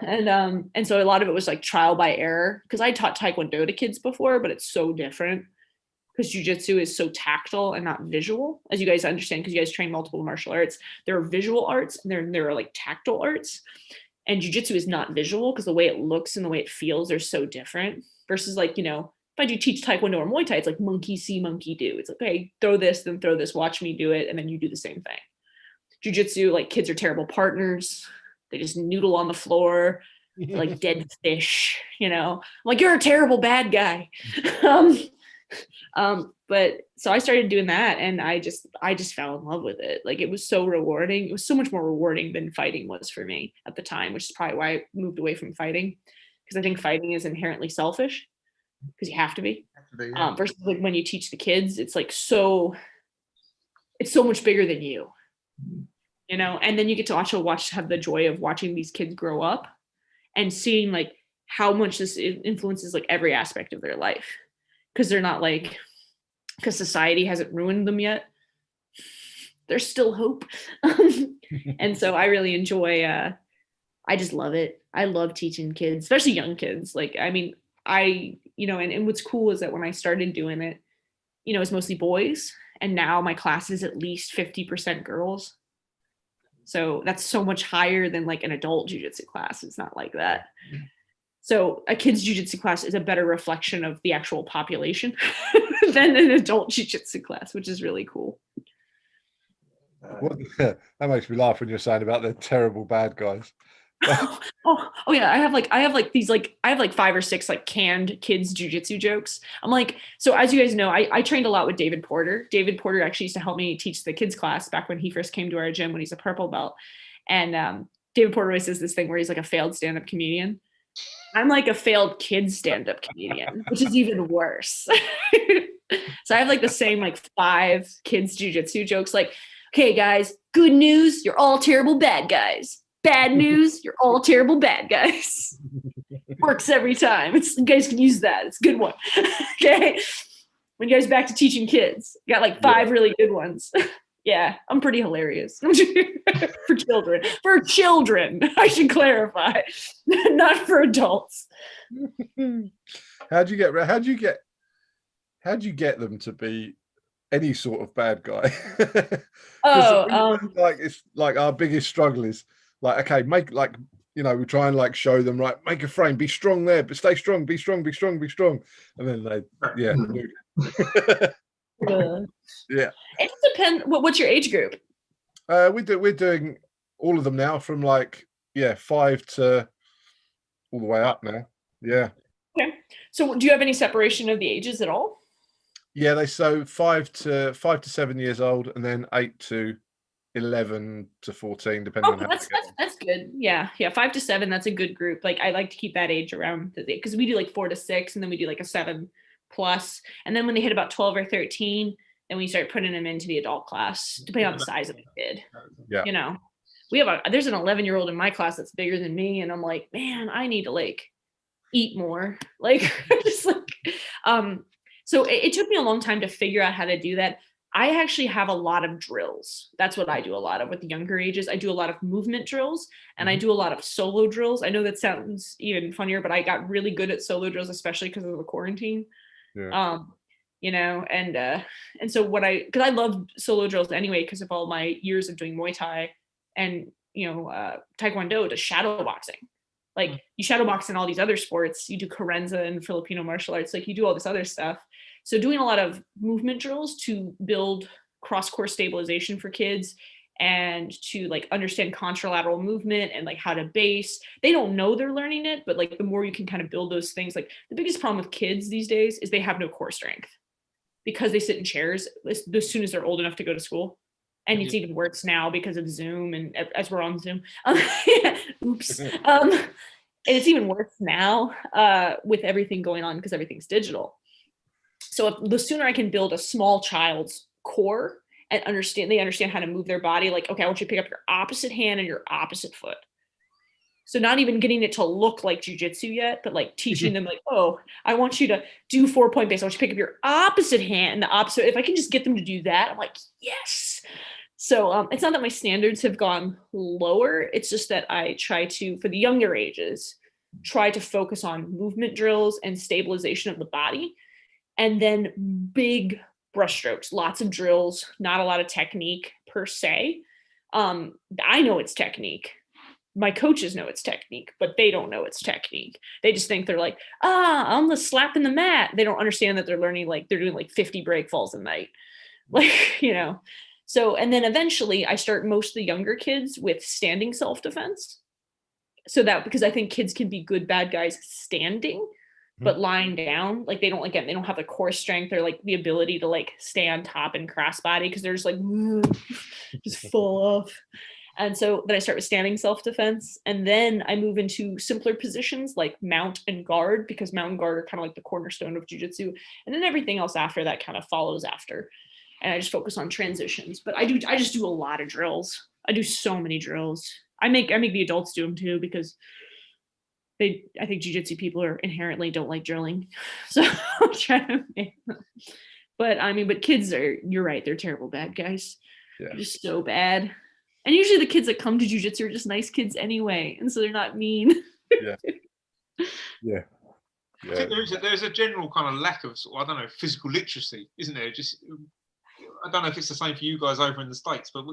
And so a lot of it was like trial by error, because I taught Taekwondo to kids before, but it's so different because jiu-jitsu is so tactile and not visual, as you guys understand, because you guys train multiple martial arts. There are visual arts and there are like tactile arts, and jiu-jitsu is not visual because the way it looks and the way it feels are so different versus, like, you know, if I do teach Taekwondo or Muay Thai, it's like monkey see, monkey do. It's like, okay, throw this, then throw this, watch me do it, and then you do the same thing. Jiu-jitsu, like, kids are terrible partners. They just noodle on the floor like dead fish, you know. I'm like, you're a terrible bad guy. But so I started doing that, and I just fell in love with it. Like, it was so rewarding. It was so much more rewarding than fighting was for me at the time, which is probably why I moved away from fighting, because I think fighting is inherently selfish because you have to be. Yeah. Versus like when you teach the kids, it's like it's so much bigger than you. You know, and then you get to have the joy of watching these kids grow up and seeing like how much this influences like every aspect of their life, because they're not like, because society hasn't ruined them yet. There's still hope. And so I really enjoy, I just love it. I love teaching kids, especially young kids. Like, I mean, you know, and what's cool is that when I started doing it, you know, it's mostly boys. And now my class is at least 50% girls. So that's so much higher than like an adult jiu-jitsu class. It's not like that. So a kid's jiu-jitsu class is a better reflection of the actual population than an adult jiu-jitsu class, which is really cool.
That makes me laugh when you're saying about the terrible bad guys.
oh yeah, I have like 5 or 6 like canned kids jiu-jitsu jokes. I'm like, so as you guys know, I trained a lot with David Porter. David Porter actually used to help me teach the kids class back when he first came to our gym when he's a purple belt. And David Porter always says this thing where he's like a failed stand-up comedian. I'm like a failed kid stand-up comedian, which is even worse. So I have like the same like 5 kids jiu-jitsu jokes, like, okay guys, good news, you're all terrible bad guys. Bad news, you're all terrible bad guys. Works every time. You guys can use that. It's a good one. Okay. When you guys back to teaching kids, got like 5 really good ones. Yeah, I'm pretty hilarious. For children. For children, I should clarify. Not for adults.
How'd you get them to be any sort of bad guy? It's like our biggest struggle is like, okay, make like, you know, we try and like show them, right, make a frame, be strong there, but stay strong, be strong, be strong, be strong. And then they, yeah. Yeah.
It depends. What's your age group?
We're doing all of them now from like, 5 to all the way up now. Yeah.
Okay. So do you have any separation of the ages at all?
Yeah, so 5 to 7 years old, and then 8 to 11 to 14, depending on how
that's good. Yeah, 5 to 7, that's a good group. Like I like to keep that age around because we do like 4 to 6, and then we do like a 7+, and then when they hit about 12 or 13, then we start putting them into the adult class, depending on the size of the kid.
Yeah,
you know, there's an 11-year-old in my class that's bigger than me, and I'm like, man, I need to like eat more, like just like so it took me a long time to figure out how to do that. I actually have a lot of drills. That's what I do a lot of with the younger ages. I do a lot of movement drills, and I do a lot of solo drills. I know that sounds even funnier, but I got really good at solo drills, especially because of the quarantine.
Yeah.
You know, and so because I love solo drills anyway, because of all my years of doing Muay Thai and, you know, Taekwondo to shadow boxing. Like you shadow box in all these other sports, you do Carenza and Filipino martial arts, like you do all this other stuff. So doing a lot of movement drills to build cross-core stabilization for kids and to like understand contralateral movement and like how to base. They don't know they're learning it, but like the more you can kind of build those things, like the biggest problem with kids these days is they have no core strength because they sit in chairs as soon as they're old enough to go to school. And it's even worse now because of Zoom and as we're on Zoom. Oops. And it's even worse now with everything going on because everything's digital. So the sooner I can build a small child's core and they understand how to move their body, like, okay, I want you to pick up your opposite hand and your opposite foot. So not even getting it to look like jujitsu yet, but like teaching them like, oh, I want you to do 4-point base. I want you to pick up your opposite hand and the opposite. If I can just get them to do that, I'm like, yes. So it's not that my standards have gone lower. It's just that I try to, for the younger ages, try to focus on movement drills and stabilization of the body. And then big brushstrokes, lots of drills, not a lot of technique per se. I know it's technique. My coaches know it's technique, but they don't know it's technique. They just think they're like, I'm the slapping the mat. They don't understand that they're learning, like they're doing like 50 break falls a night. Like, you know, so, and then eventually I start most of the younger kids with standing self-defense. So that, because I think kids can be good bad guys standing, but lying down, like they don't have the core strength or like the ability to like stay on top and cross body because they're just like, just fall off. And so then I start with standing self-defense, and then I move into simpler positions like mount and guard, because mount and guard are kind of like the cornerstone of jiu-jitsu. And then everything else after that kind of follows after. And I just focus on transitions. But I just do a lot of drills. I do so many drills. I make the adults do them too, because I think jiu-jitsu people inherently don't like drilling. So I'm trying to make them. But kids you're right, they're terrible bad guys. Yeah. They're just so bad. And usually the kids that come to jiu-jitsu are just nice kids anyway, and so they're not mean.
Yeah.
I think there's a general kind of lack of, I don't know, physical literacy, isn't there? Just I don't know if it's the same for you guys over in the States, but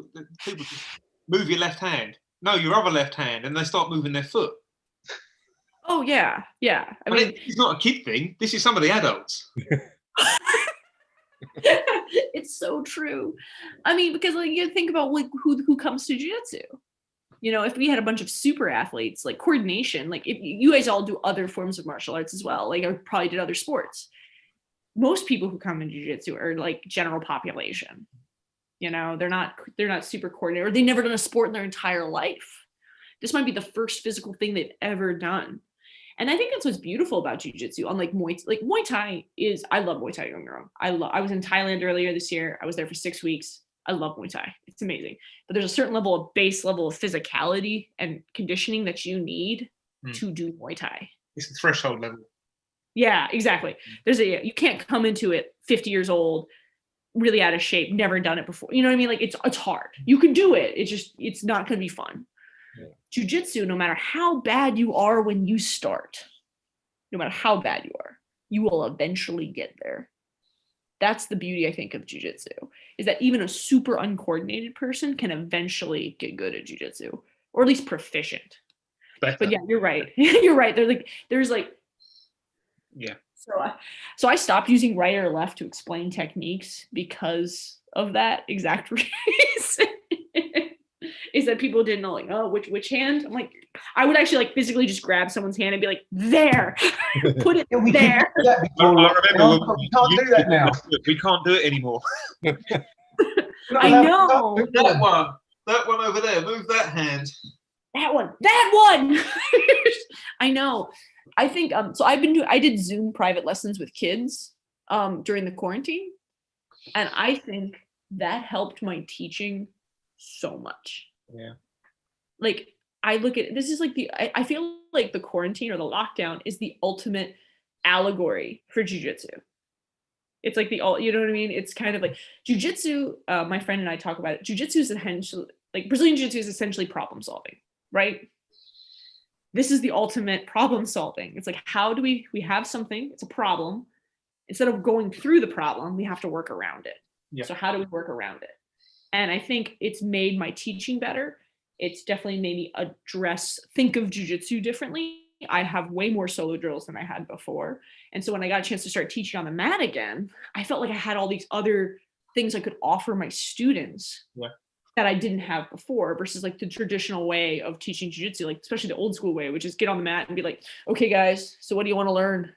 people just move your left hand. No, your other left hand, and they start moving their foot.
Oh yeah, yeah. I mean,
it's not a kid thing. This is some of the adults.
it's so true. I mean, because like you think about like who comes to jiu-jitsu. You know, if we had a bunch of super athletes, like coordination, like if you guys all do other forms of martial arts as well, like I probably did other sports. Most people who come in jiu-jitsu are like general population. You know, they're not super coordinated, or they've never done a sport in their entire life. This might be the first physical thing they've ever done. And I think that's what's beautiful about jiu-jitsu. Unlike Muay Thai is, I love Muay Thai, don't get me wrong. I was in Thailand earlier this year. I was there for 6 weeks. I love Muay Thai. It's amazing. But there's a certain base level of physicality and conditioning that you need to do Muay Thai.
It's the threshold level. Yeah,
exactly. You can't come into it 50 years old, really out of shape, never done it before. You know what I mean? Like it's hard. You can do it. It's not going to be fun. Yeah. Jiu-jitsu, no matter how bad you are when you start, no matter how bad you are, you will eventually get there. That's the beauty, I think, of jiu-jitsu, is that even a super uncoordinated person can eventually get good at jiu-jitsu, or at least proficient. But yeah, you're right. You're right. There's
yeah.
So I stopped using right or left to explain techniques because of that exact reason. Is that people didn't know, like, oh, which hand? I'm like, I would actually like physically just grab someone's hand and be like, there, put it there.
I remember
we can't do that now.
We can't do it anymore.
I know.
That one over there. Move that hand.
That one. I know. I think so I did Zoom private lessons with kids during the quarantine, and I think that helped my teaching so much.
Yeah.
Like I look at this is like I feel like the quarantine or the lockdown is the ultimate allegory for jiu-jitsu. It's like you know what I mean? It's kind of like jiu-jitsu, my friend and I talk about it. Jiu-jitsu is essentially like Brazilian jiu-jitsu is essentially problem solving, right? This is the ultimate problem solving. It's like, how do we have something, it's a problem. Instead of going through the problem, we have to work around it. Yeah. So how do we work around it? And I think it's made my teaching better. It's definitely made me think of jiu-jitsu differently. I have way more solo drills than I had before. And so when I got a chance to start teaching on the mat again, I felt like I had all these other things I could offer my students that I didn't have before, versus like the traditional way of teaching jiu-jitsu, like especially the old school way, which is get on the mat and be like, okay, guys, so what do you want to learn?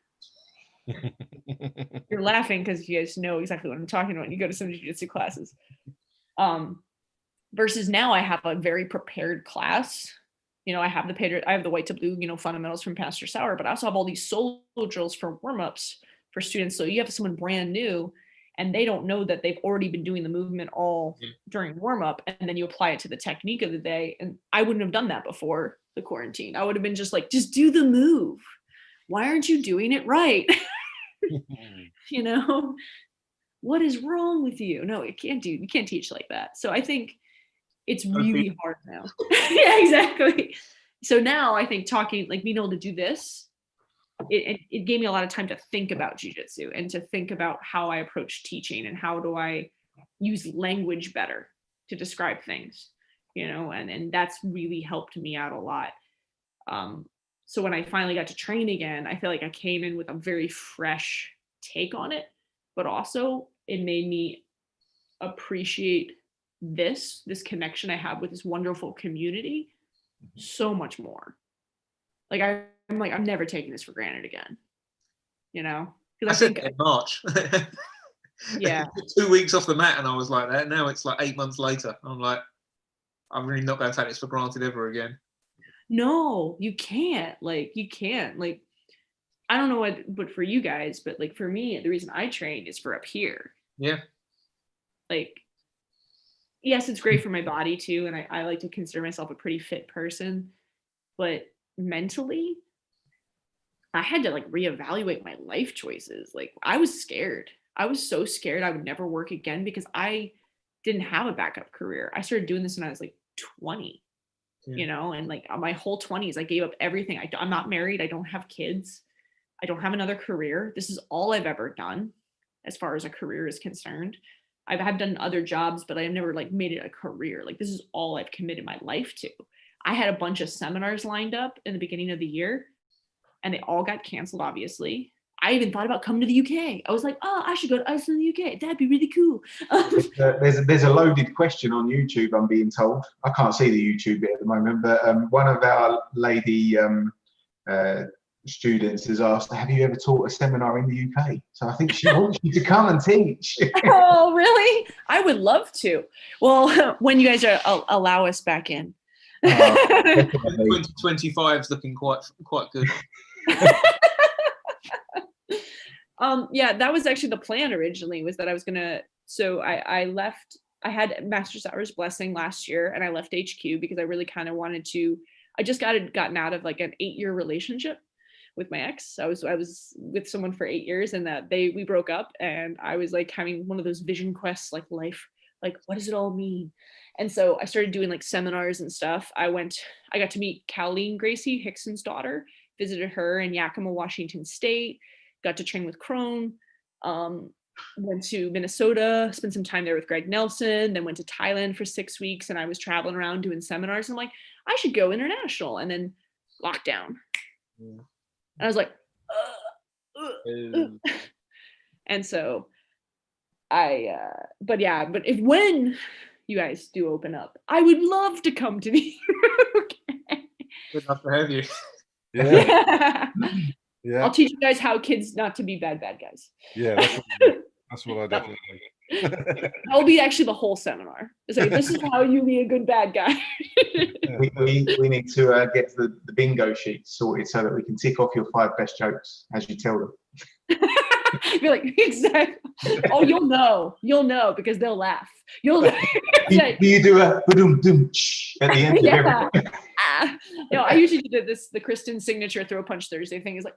You're laughing because you guys know exactly what I'm talking about when you go to some jiu-jitsu classes. Versus now I have a very prepared class. You know, I have the white to blue, you know, fundamentals from Pedro Sauer, but I also have all these solo drills for warm-ups for students. So you have someone brand new and they don't know that they've already been doing the movement all during warm-up, and then you apply it to the technique of the day. And I wouldn't have done that before the quarantine. I would have been just like, just do the move. Why aren't you doing it right? You know, what is wrong with you? No, you can't teach like that. So I think it's really hard now. Yeah, exactly. So now I think talking, like being able to do this, it gave me a lot of time to think about jiu-jitsu and to think about how I approach teaching and how do I use language better to describe things, you know, and that's really helped me out a lot. So when I finally got to train again, I feel like I came in with a very fresh take on it, but also it made me appreciate this connection I have with this wonderful community so much more. Like I'm never taking this for granted again, you know?
I think in March.
Yeah.
2 weeks off the mat and I was like that. Now it's like 8 months later. I'm like, I'm really not going to take this for granted ever again.
No, you can't. Like, you can't. Like, I don't know what for you guys, but like for me, the reason I train is for up here.
Yeah.
Like, yes, it's great for my body too. And I like to consider myself a pretty fit person, but mentally, I had to like reevaluate my life choices. Like I was scared. I was so scared I would never work again because I didn't have a backup career. I started doing this when I was like 20, you know, and like my whole 20s, I gave up everything. I'm not married. I don't have kids. I don't have another career. This is all I've ever done as far as a career is concerned. I have done other jobs, but I've never like made it a career. Like this is all I've committed my life to. I had a bunch of seminars lined up in the beginning of the year and they all got canceled, obviously. I even thought about coming to the UK. I was like, oh, I should go to Iceland, the UK. That'd be really cool.
There's a loaded question on YouTube, I'm being told. I can't see the YouTube bit at the moment, but one of our lady students has asked, have you ever taught a seminar in the UK? So I think she wants you to come and teach.
Oh, really? I would love to. Well, when you guys allow us back in.
2025 is looking quite good.
Yeah, that was actually the plan originally, was that I was gonna, so I left, I had Master Sauer's blessing last year and I left HQ because I really kind of wanted to, I just gotten out of like an 8-year relationship with my ex. I was with someone for 8 years and we broke up, and I was like having one of those vision quests, like life, like what does it all mean? And so I started doing like seminars and stuff. I got to meet Colleen Gracie, Hickson's daughter, visited her in Yakima, Washington State, got to train with Crone, went to Minnesota, spent some time there with Greg Nelson, then went to Thailand for 6 weeks, and I was traveling around doing seminars. And I'm like, I should go international. And then lockdown. Yeah. And I was like, and so but when you guys do open up, I would love to come to the UK.
Good enough to have you.
Yeah. Yeah.
I'll teach you guys how kids not to be bad guys.
Yeah, that's what I definitely think.
That'll be actually the whole seminar. It's like, this is how you be a good bad guy.
we need to get the bingo sheet sorted so that we can tick off your 5 best jokes as you tell them.
Be like, exactly. Oh, you'll know because they'll laugh. You'll know.
You do a boom at the end of everything.
I usually do the Kristen signature throw punch Thursday thing is like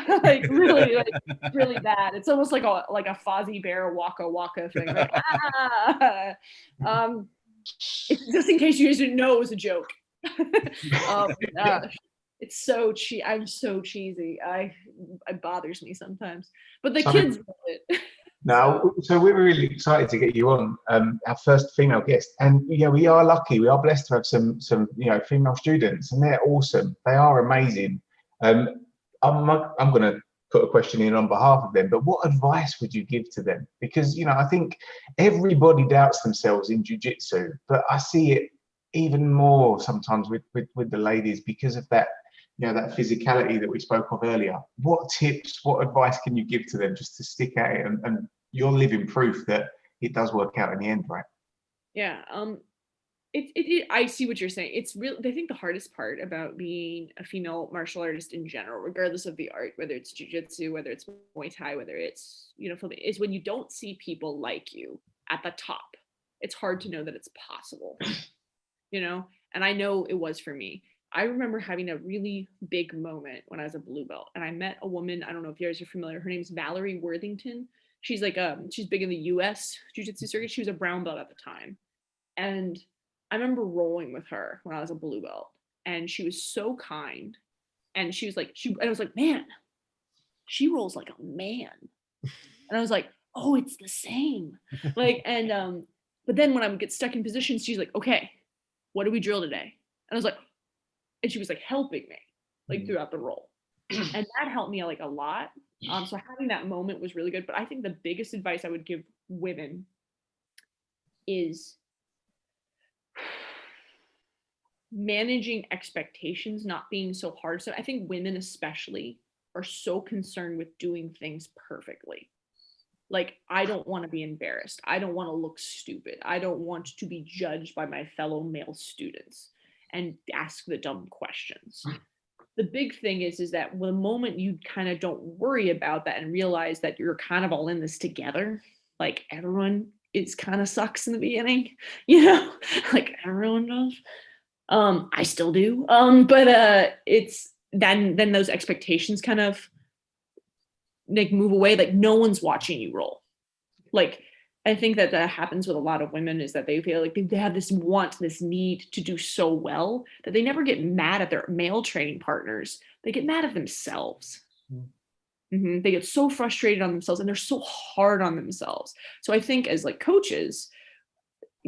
like really bad. It's almost like a Fozzie Bear waka thing. Like, just in case you guys didn't know it was a joke. It's so I'm so cheesy. It bothers me sometimes, but the kids love it.
No, so we're really excited to get you on, our first female guest, and yeah, we are lucky. We are blessed to have some female students, and they're awesome. They are amazing. I'm going to put a question in on behalf of them, but what advice would you give to them? Because I think everybody doubts themselves in jiu-jitsu, but I see it even more sometimes with the ladies because of that. That physicality that we spoke of earlier. What tips, what advice can you give to them just to stick at it? And you're living proof that it does work out in the end, right?
Yeah. I see what you're saying. It's real. I think the hardest part about being a female martial artist in general, regardless of the art, whether it's jiu-jitsu, whether it's Muay Thai, whether it's, is when you don't see people like you at the top. It's hard to know that it's possible, and I know it was for me. I remember having a really big moment when I was a blue belt, and I met a woman. I don't know if you guys are familiar. Her name is Valerie Worthington. She's she's big in the U.S. Jiu-Jitsu circuit. She was a brown belt at the time, and I remember rolling with her when I was a blue belt, and she was so kind, and she was like, and I was like, man, she rolls like a man, and I was like, oh, it's the same, but then when I would get stuck in positions, she's like, okay, what do we drill today? And I was like. And she was like helping me throughout the roll. And that helped me like a lot. So having that moment was really good. But I think the biggest advice I would give women is managing expectations, not being so hard. So I think women especially are so concerned with doing things perfectly. Like, I don't want to be embarrassed. I don't want to look stupid. I don't want to be judged by my fellow male students and ask the dumb questions. The big thing is that the moment you kind of don't worry about that and realize that you're kind of all in this together, like everyone is kind of sucks in the beginning, like everyone does. I still do. But it's then those expectations kind of like move away. Like no one's watching you roll. Like, I think that happens with a lot of women is that they feel like they have this need to do so well that they never get mad at their male training partners. They get mad at themselves. They get so frustrated on themselves and they're so hard on themselves. So I think as like coaches,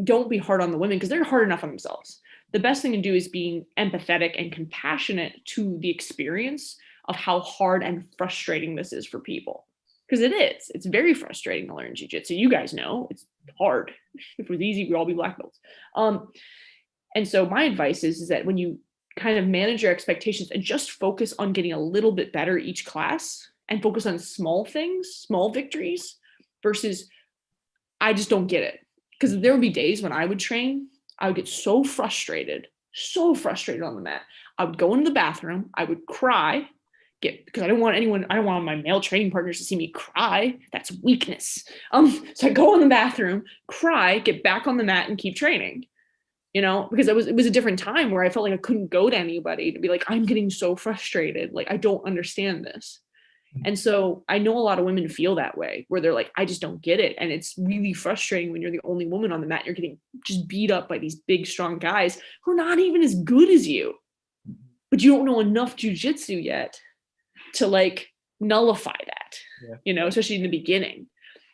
don't be hard on the women because they're hard enough on themselves. The best thing to do is being empathetic and compassionate to the experience of how hard and frustrating this is for people. Because it is. It's very frustrating to learn jiu-jitsu. You guys know it's hard. If it was easy, we'd all be black belts. And so my advice is that when you kind of manage your expectations and just focus on getting a little bit better each class and focus on small things, small victories versus I just don't get it. Because there would be days when I would train, I would get so frustrated on the mat. I would go into the bathroom, I would cry, because I don't want my male training partners to see me cry. That's weakness. So I go in the bathroom, cry, get back on the mat and keep training. Because it was a different time where I felt like I couldn't go to anybody to be like, I'm getting so frustrated. Like, I don't understand this. And so I know a lot of women feel that way, where they're like, I just don't get it. And it's really frustrating when you're the only woman on the mat. You're getting just beat up by these big, strong guys who are not even as good as you. But you don't know enough jiu-jitsu yet to like nullify that, especially in the beginning.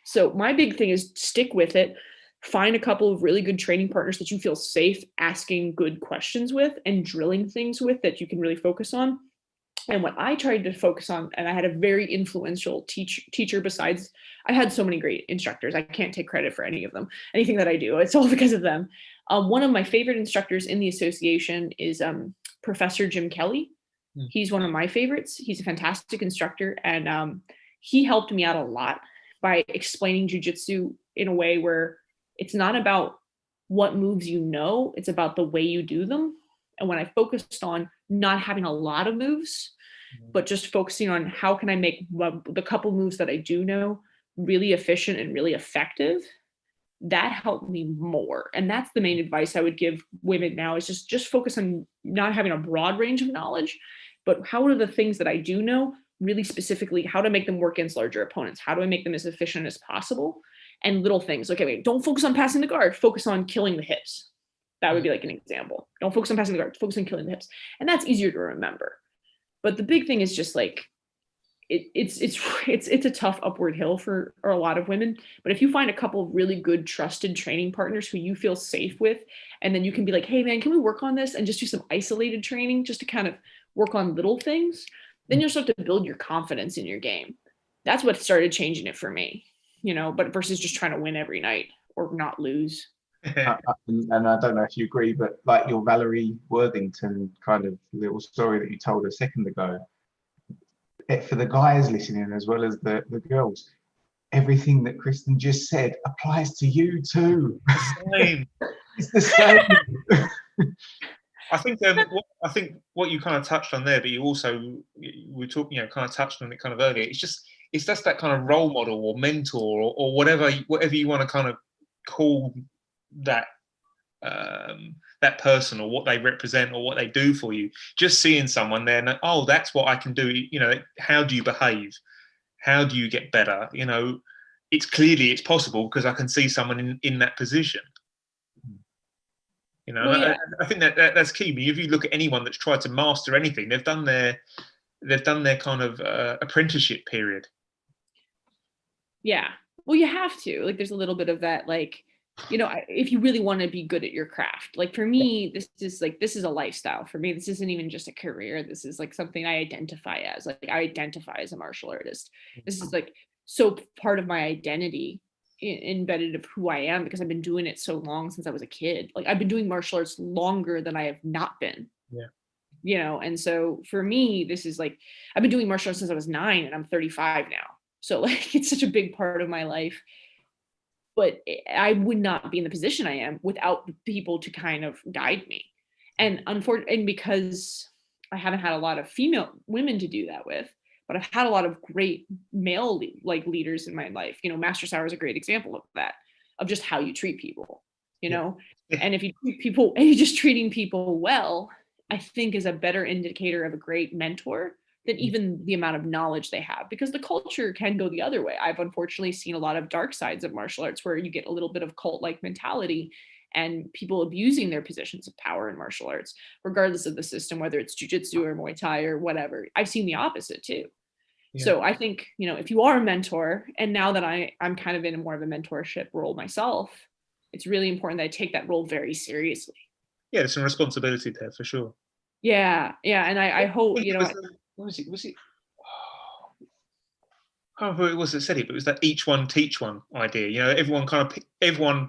So my big thing is stick with it. Find a couple of really good training partners that you feel safe asking good questions with and drilling things with that you can really focus on. And what I tried to focus on, and I had a very influential teacher besides, I had so many great instructors. I can't take credit for any of them. Anything that I do, it's all because of them. One of my favorite instructors in the association is Professor Jim Kelly. He's one of my favorites. He's a fantastic instructor. And he helped me out a lot by explaining jiu-jitsu in a way where it's not about what moves it's about the way you do them. And when I focused on not having a lot of moves, but just focusing on how can I make the couple moves that I do know really efficient and really effective, that helped me more. And that's the main advice I would give women now is just focus on not having a broad range of knowledge, but how are the things that I do know really specifically, how to make them work against larger opponents? How do I make them as efficient as possible? And little things like, okay, don't focus on passing the guard, focus on killing the hips. That would be like an example. Don't focus on passing the guard, focus on killing the hips. And that's easier to remember. But the big thing is just like, it's a tough upward hill for a lot of women. But if you find a couple of really good trusted training partners who you feel safe with, and then you can be like, hey man, can we work on this and just do some isolated training just to kind of work on little things, then you'll start to build your confidence in your game. That's what started changing it for me, but versus just trying to win every night or not lose.
And I don't know if you agree, but like your Valerie Worthington kind of little story that you told a second ago, for the guys listening as well as the girls, everything that Kristen just said applies to you too.
Same.
It's the same.
I think what you kind of touched on there, but you also were talking, kind of touched on it kind of earlier. It's just that kind of role model or mentor or whatever you want to kind of call that that person or what they represent or what they do for you. Just seeing someone there, and oh, that's what I can do. How do you behave? How do you get better? It's possible because I can see someone in that position. Well, yeah. I think that's key. If you look at anyone that's tried to master anything, they've done their kind of apprenticeship period.
Yeah. Well, you have to. Like, there's a little bit of that, like, if you really want to be good at your craft. Like for me, this is a lifestyle. For me, this isn't even just a career. This is like something I identify as. Like I identify as a martial artist. This is like so part of my identity embedded of who I am because I've been doing it so long since I was a kid. Like I've been doing martial arts longer than I have not been. Yeah. And so for me, this is like, I've been doing martial arts since I was 9 and I'm 35 now. So like, it's such a big part of my life. But I would not be in the position I am without people to kind of guide me. And unfortunately, because I haven't had a lot of female women to do that with, but I've had a lot of great male leaders in my life. Master Sauer is a great example of that, of just how you treat people, and if you treat people and you're just treating people well, I think is a better indicator of a great mentor than even the amount of knowledge they have, because the culture can go the other way. I've unfortunately seen a lot of dark sides of martial arts where you get a little bit of cult-like mentality and people abusing their positions of power in martial arts, regardless of the system, whether it's jiu-jitsu or Muay Thai or whatever. I've seen the opposite too.
Yeah.
So I think, you know, if you are a mentor, and now that I'm kind of in more of a mentorship role myself, it's really important that I take that role very seriously.
Yeah, there's some responsibility there for sure.
Yeah. And I hope, you know,
what was it? I can't remember who it was that said it, but it was that each one teach one idea. You know, everyone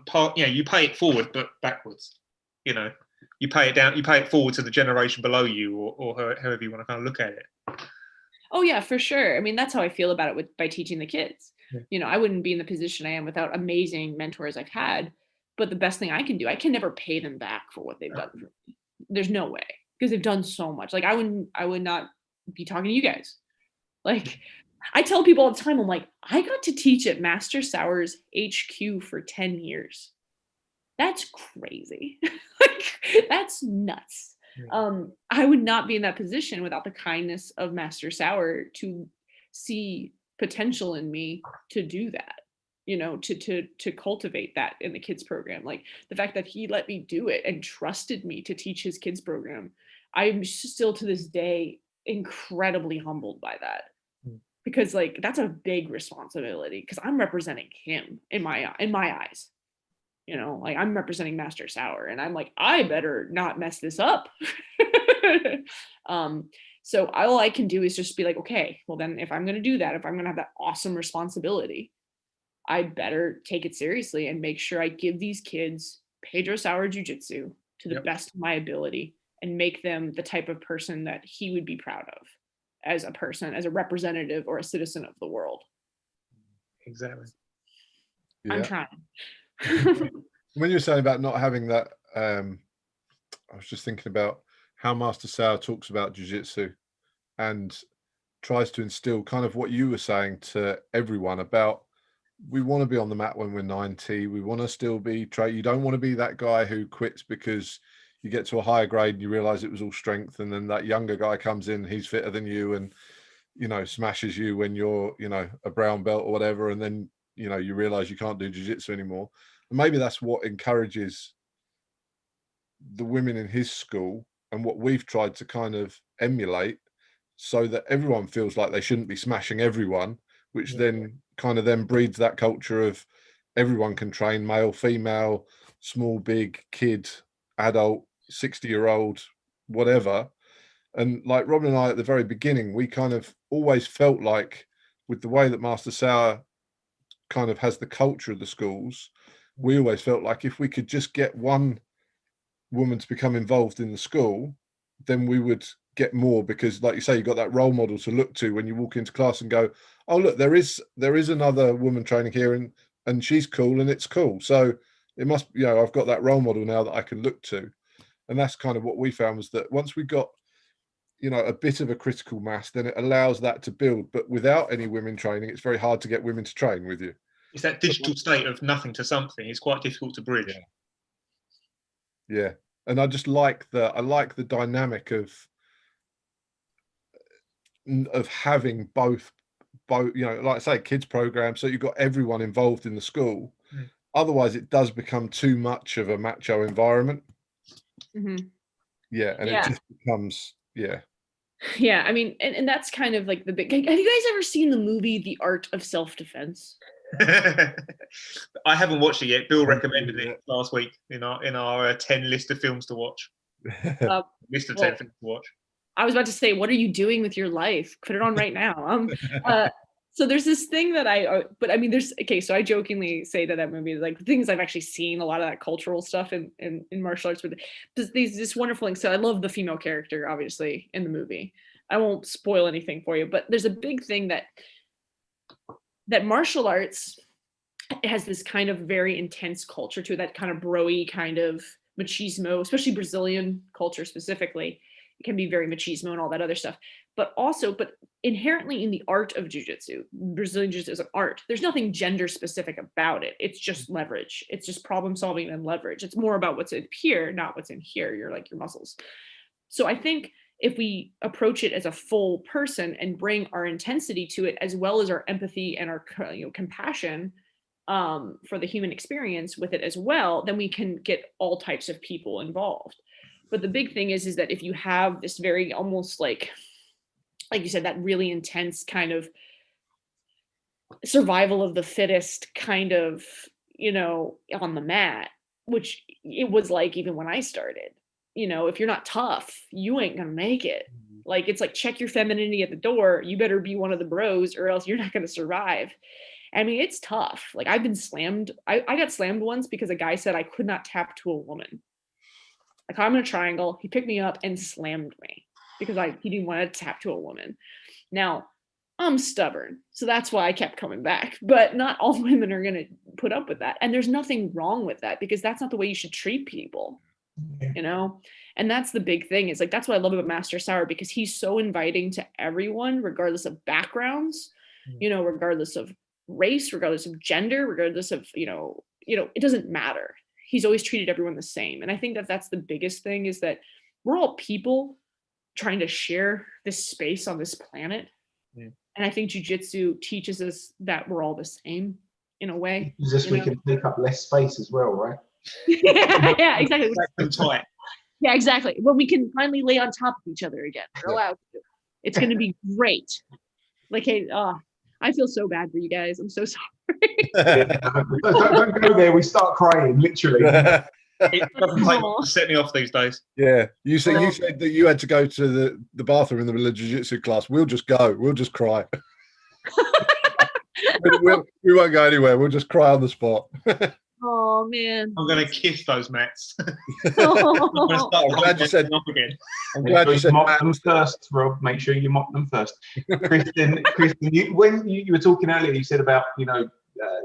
part. You know, you pay it forward but backwards. You know, you pay it forward to the generation below you, or however you want to kind of look at it.
Oh yeah, for sure. I mean, that's how I feel about it by teaching the kids.
Yeah.
You know, I wouldn't be in the position I am without amazing mentors I've had. But the best thing I can do, I can never pay them back for what they've done for me. There's no way, because they've done so much. Like I would not be talking to you guys. Like I tell people all the time, I'm like, I got to teach at Master Sauer's HQ for 10 years. That's crazy. Like that's nuts. I would not be in that position without the kindness of Master Sauer to see potential in me to do that, you know, to cultivate that in the kids program. Like the fact that he let me do it and trusted me to teach his kids program. I'm still to this day incredibly humbled by that, because like that's a big responsibility, because I'm representing him in my eyes. You know, like I'm representing Master Sauer, and I'm like, I better not mess this up. So all I can do is just be like, okay, well then if I'm going to do that, if I'm going to have that awesome responsibility, I better take it seriously and make sure I give these kids Pedro Sauer Jiu-Jitsu to the best of my ability, and make them the type of person that he would be proud of as a person, as a representative or a citizen of the world.
Exactly.
Yeah.
I'm trying.
When you were saying about not having that, I was just thinking about how Master Sauer talks about jiu-jitsu and tries to instill kind of what you were saying to everyone about, we want to be on the mat when we're 90. We want to still be you don't want to be that guy who quits because you get to a higher grade and you realize it was all strength, and then that younger guy comes in, he's fitter than you, and you know, smashes you when you're, you know, a brown belt or whatever, and then you know, you realize you can't do jiu-jitsu anymore. And maybe that's what encourages the women in his school, and what we've tried to kind of emulate, so that everyone feels like they shouldn't be smashing everyone, which then kind of then breeds that culture of everyone can train, male, female, small, big, kid, adult, 60-year-old, whatever. And like Robin and I at the very beginning, we kind of always felt like, with the way that Master Sauer kind of has the culture of the schools, we always felt like if we could just get one woman to become involved in the school, then we would get more, because like you say, you've got that role model to look to when you walk into class and go, oh look, there is another woman training here, and she's cool and it's cool. So it must, you know, I've got that role model now that I can look to. And that's kind of what we found, was that once we got, you know, a bit of a critical mass, then it allows that to build. But without any women training, it's very hard to get women to train with you.
It's that digital state of nothing to something. It's quite difficult to bridge.
Yeah. And I just like the dynamic of having both, you know, like I say, kids programs, so you've got everyone involved in the school. Otherwise it does become too much of a macho environment.
Mm-hmm.
Yeah. And it just becomes, yeah,
I mean, and that's kind of like the big, have you guys ever seen the movie The Art of Self-Defense?
I haven't watched it yet. Bill recommended it last week in our 10 list of films to watch. List of 10 films to watch.
I was about to say, what are you doing with your life? Put it on right now. So there's this thing that but I mean, so I jokingly say that movie is like things I've actually seen, a lot of that cultural stuff in martial arts, but this wonderful thing. So I love the female character, obviously, in the movie. I won't spoil anything for you, but there's a big thing that martial arts has this kind of very intense culture to it, that kind of bro-y kind of machismo, especially Brazilian culture specifically. It can be very machismo and all that other stuff, but inherently in the art of jiu-jitsu, Brazilian jiu-jitsu is an art. There's nothing gender specific about it. It's just leverage. It's just problem solving and leverage. It's more about what's in here, not what's in here. You're like your muscles. So I think if we approach it as a full person and bring our intensity to it, as well as our empathy and our compassion for the human experience with it as well, then we can get all types of people involved. But the big thing is that if you have this very almost like like you said, that really intense kind of survival of the fittest kind of, on the mat, which it was like even when I started. If you're not tough, you ain't gonna make it. Like, it's like, check your femininity at the door. You better be one of the bros or else you're not gonna survive. I mean, it's tough. Like, I've been slammed. I got slammed once because a guy said I could not tap to a woman. Like, I'm in a triangle. He picked me up and slammed me because he didn't want to tap to a woman. Now, I'm stubborn, so that's why I kept coming back. But not all women are going to put up with that. And there's nothing wrong with that, because that's not the way you should treat people, And that's the big thing. Is like, that's what I love about Master Sauer, because he's so inviting to everyone, regardless of backgrounds, regardless of race, regardless of gender, regardless of, it doesn't matter. He's always treated everyone the same. And I think that that's the biggest thing, is that we're all people trying to share this space on this planet. And I think jiu-jitsu teaches us that we're all the same in a way.
Just we can take up less space as well, right?
Yeah, exactly.
Tight.
Yeah, exactly. When we can finally lay on top of each other again, we're allowed to. It's going to be great. Like, hey, I feel so bad for you guys. I'm so sorry.
Don't go there. We start crying, literally.
It doesn't take much to set me off these days.
Yeah, you said that you had to go to the bathroom in the middle of jiu-jitsu class. We'll just go. We'll just cry. we won't go anywhere. We'll just cry on the spot.
Oh man!
I'm going to kiss those mats. I'm
glad you said.
Again.
I'm glad you said mop them first, Rob. Make sure you mop them first. Kristen, when you were talking earlier, you said about